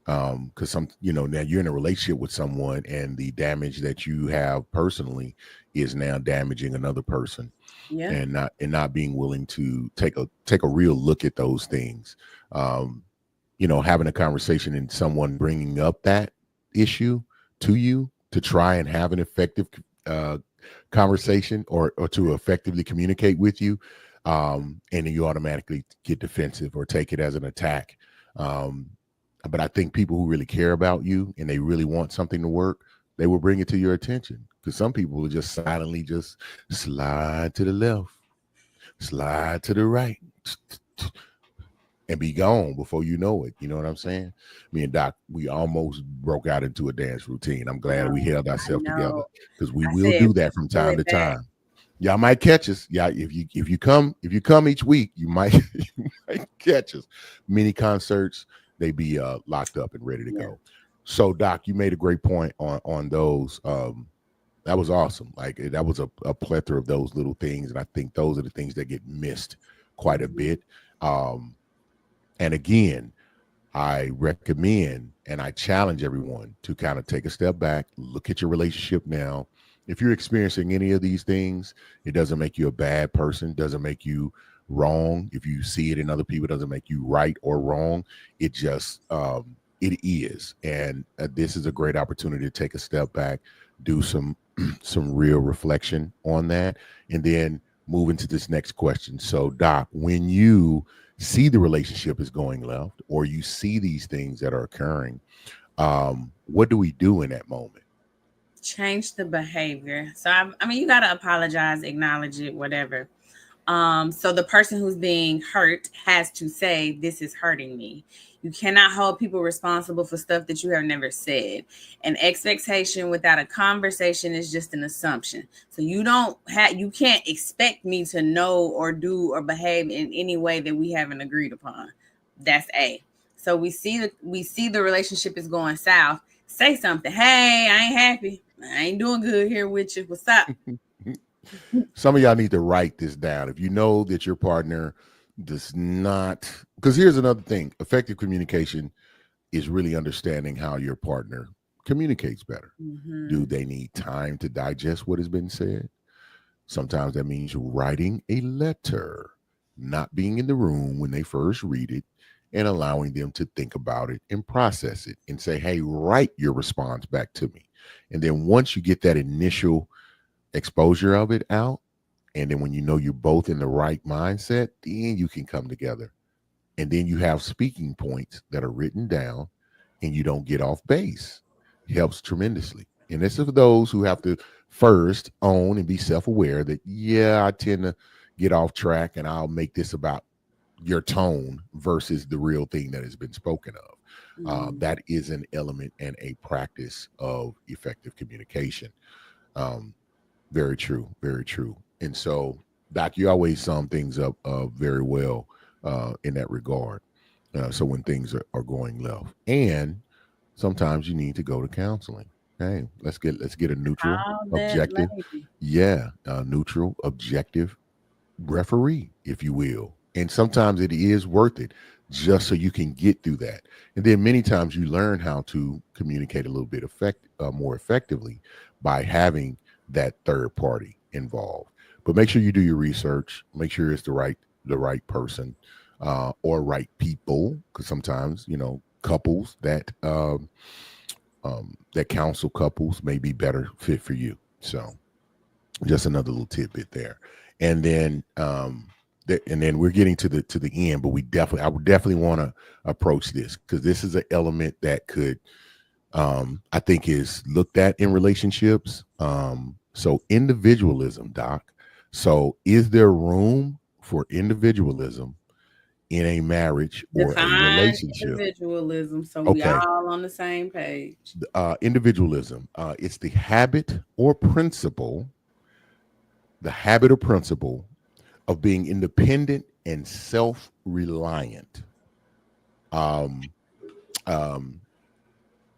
[SPEAKER 1] Because now you're in a relationship with someone, and the damage that you have personally is now damaging another person,
[SPEAKER 2] Yeah.
[SPEAKER 1] and not being willing to take a real look at those things. Um, having a conversation and someone bringing up that issue to you to try and have an effective uh, conversation, or to effectively communicate with you, and then you automatically get defensive or take it as an attack. Um, but I think people who really care about you and they really want something to work, they will bring it to your attention. Because some people will just silently just slide to the left, slide to the right, and be gone before you know it. You know what I'm saying? Me and Doc, we almost broke out into a dance routine. I'm glad we held
[SPEAKER 2] I
[SPEAKER 1] ourselves together,
[SPEAKER 2] know.
[SPEAKER 1] because we
[SPEAKER 2] I
[SPEAKER 1] will
[SPEAKER 2] said
[SPEAKER 1] do that from
[SPEAKER 2] pull
[SPEAKER 1] time to
[SPEAKER 2] it back.
[SPEAKER 1] time. Y'all might catch us. Yeah, if you come each week, you might you might catch us. Mini concerts, they be locked up and ready to
[SPEAKER 2] Yeah.
[SPEAKER 1] go. So Doc, you made a great point on those. That was awesome. Like that was a plethora of those little things, and I think those are the things that get missed quite a
[SPEAKER 2] Mhm.
[SPEAKER 1] bit. Um, and again, I recommend and I challenge everyone to kind of take a step back, look at your relationship now. If you're experiencing any of these things, it doesn't make you a bad person, doesn't make you wrong. If you see it in other people, it doesn't make you right or wrong. It just it is. And this is a great opportunity to take a step back, do some some real reflection on that, and then move into this next question. So, Doc, when you see the relationship is going left, or you see these things that are occurring, what do we do in that moment?
[SPEAKER 2] Change the behavior. So I mean, you gotta apologize, acknowledge it, whatever. So the person who's being hurt has to say, "This is hurting me." You cannot hold people responsible for stuff that you have never said. An expectation without a conversation is just an assumption. So you can't expect me to know or do or behave in any way that we haven't agreed upon. That's A. So we see the relationship is going south. Say something. Hey, I ain't happy. I ain't doing good here with you. What's up?
[SPEAKER 1] Some of y'all need to write this down. If you know that your partner does not, because here's another thing, effective communication is really understanding how your partner communicates better. Do
[SPEAKER 2] Mm-hmm.
[SPEAKER 1] they need time to digest what has been said? Sometimes that means writing a letter, not being in the room when they first read it, and allowing them to think about it and process it and say, hey, write your response back to me. And then once you get that initial exposure of it out, and then when you know you're both in the right mindset, then you can come together. And then you have speaking points that are written down and you don't get off base. It helps tremendously. And this is for those who have to first own and be self aware that, yeah, I tend to get off track and I'll make this about your tone versus the real thing that has been spoken of.
[SPEAKER 2] Mm-hmm.
[SPEAKER 1] That is an element and a practice of effective communication. Um, very true, very true. And so, Doc, you always sum things up very well in that regard. So when things are going left, and sometimes you need to go to counseling. Hey, let's get a neutral,
[SPEAKER 2] Call that
[SPEAKER 1] objective,
[SPEAKER 2] lady.
[SPEAKER 1] yeah, neutral, objective referee, if you will. And sometimes it is worth it just so you can get through that. And then many times you learn how to communicate a little bit more effectively by having that third party involved. But make sure you do your research. Make sure it's the right person or right people, because sometimes couples that counsel couples may be better fit for you. So just another little tidbit there. And then and then we're getting to the end, but I would definitely want to approach this because this is an element that could I think is looked at in relationships. So individualism, Doc. So is there room for individualism in a marriage or a
[SPEAKER 2] Define
[SPEAKER 1] relationship?
[SPEAKER 2] individualism so we
[SPEAKER 1] Okay.
[SPEAKER 2] all on the same page.
[SPEAKER 1] Individualism. It's the habit or principle of being independent and self-reliant. Um, um,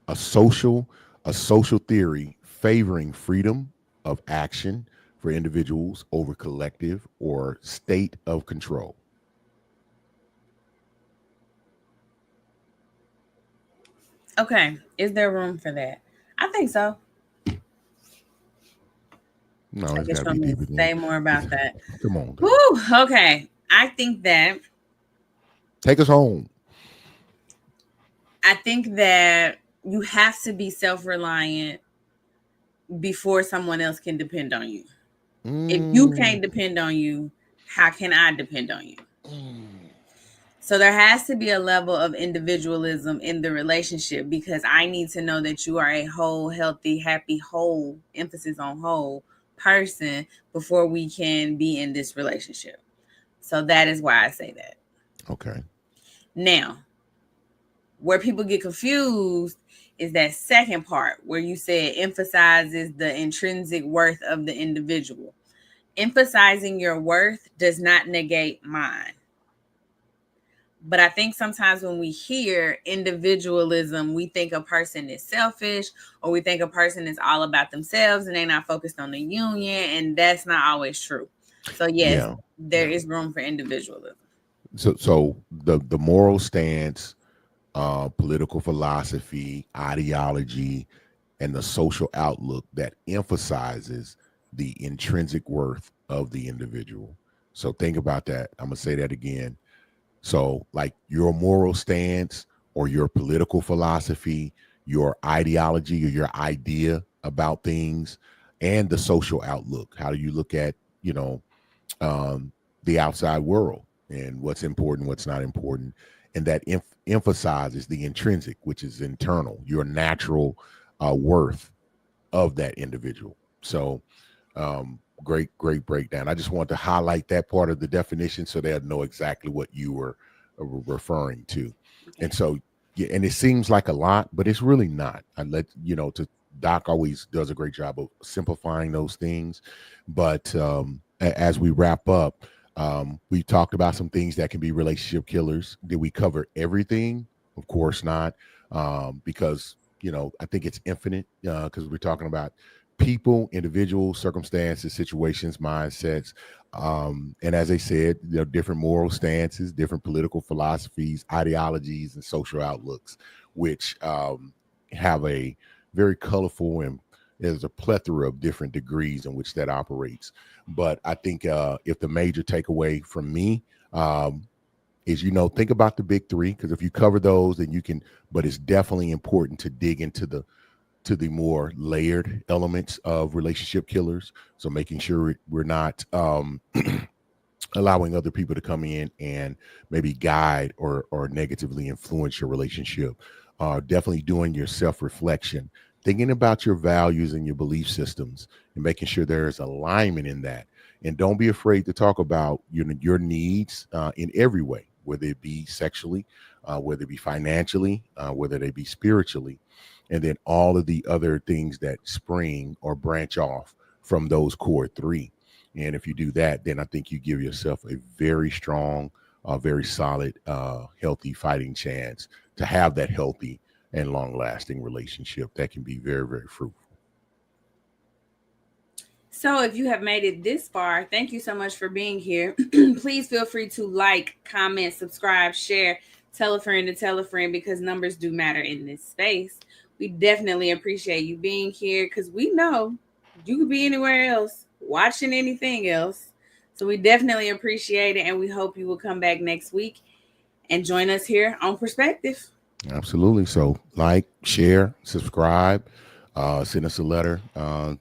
[SPEAKER 1] a social a social theory favoring freedom of action for individuals over collective or state of control.
[SPEAKER 2] Okay, is there room for that? I think so.
[SPEAKER 1] No,
[SPEAKER 2] I
[SPEAKER 1] it's got
[SPEAKER 2] guess
[SPEAKER 1] to
[SPEAKER 2] you
[SPEAKER 1] be
[SPEAKER 2] want me to
[SPEAKER 1] deeper than.
[SPEAKER 2] say more about that.
[SPEAKER 1] Come on, Doc.
[SPEAKER 2] Whew, okay.
[SPEAKER 1] Take us home.
[SPEAKER 2] I think that you have to be self-reliant before someone else can depend on you. If you
[SPEAKER 1] Mm,
[SPEAKER 2] can't depend on you, how can I depend on you?
[SPEAKER 1] mm.
[SPEAKER 2] So there has to be a level of individualism in the relationship because I need to know that you are a whole, healthy, happy, whole, emphasis on whole person before we can be in this relationship. So that is why I say that.
[SPEAKER 1] Okay.
[SPEAKER 2] Now, where people get confused is that second part where you said emphasizes the intrinsic worth of the individual. Emphasizing your worth does not negate mine. But I think sometimes when we hear individualism, we think a person is selfish or we think a person is all about themselves and they're not focused on the union. And that's not always true. So, yes,
[SPEAKER 1] Yeah.
[SPEAKER 2] there
[SPEAKER 1] Yeah.
[SPEAKER 2] is room for individualism.
[SPEAKER 1] So the moral stance, political philosophy, ideology, and the social outlook that emphasizes the intrinsic worth of the individual. So think about that. I'm going to say that again. So, like your moral stance or your political philosophy, your ideology or your idea about things, and the social outlook. How do you look at, you know, um, the outside world and what's important, what's not important? And that emphasizes the intrinsic, which is internal, your natural worth, of that individual. So great breakdown. I just want to highlight that part of the definition so they'll know exactly what you were referring to.
[SPEAKER 2] Okay.
[SPEAKER 1] And so, yeah, and it seems like a lot, but it's really not. I let you know to Doc always does a great job of simplifying those things. But as we wrap up, we talked about some things that can be relationship killers. Did we cover everything? Of course not, because I think it's infinite because we're talking about people, individuals, circumstances, situations, mindsets. And as I said, there are different moral stances, different political philosophies, ideologies, and social outlooks, which have a very colorful and there's a plethora of different degrees in which that operates. But I think if the major takeaway from me is, think about the big three, because if you cover those, then you can, but it's definitely important to dig into the more layered elements of relationship killers. So making sure we're not allowing other people to come in and maybe guide or negatively influence your relationship. Definitely doing your self-reflection, thinking about your values and your belief systems, and making sure there is alignment in that. And don't be afraid to talk about your needs in every way, whether it be sexually, whether it be financially, whether they be spiritually, and then all of the other things that spring or branch off from those core three. And if you do that, then I think you give yourself a very strong, very solid, healthy fighting chance to have that healthy and long-lasting relationship that can be very, very fruitful.
[SPEAKER 2] So if you have made it this far, thank you so much for being here. Please feel free to like, comment, subscribe, share, tell a friend to tell a friend, because numbers do matter in this space. We definitely appreciate you being here because we know you could be anywhere else, watching anything else. So we definitely appreciate it, and we hope you will come back next week and join us here on Perspective.
[SPEAKER 1] Absolutely. So like, share, subscribe, send us a letter,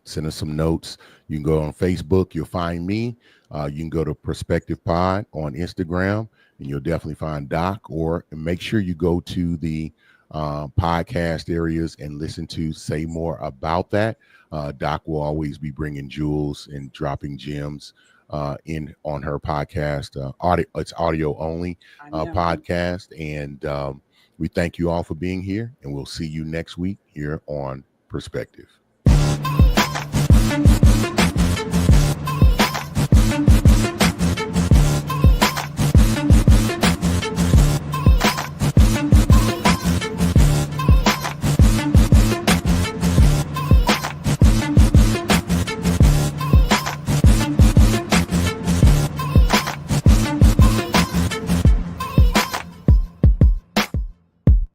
[SPEAKER 1] send us some notes. You can go on Facebook. You'll find me. You can go to Perspective Pod on Instagram, and you'll definitely find Doc. Or make sure you go to the podcast areas and listen to Say More About That. Doc will always be bringing jewels and dropping gems in on her podcast. It's audio only podcast. And we thank you all for being here, and we'll see you next week here on Perspective.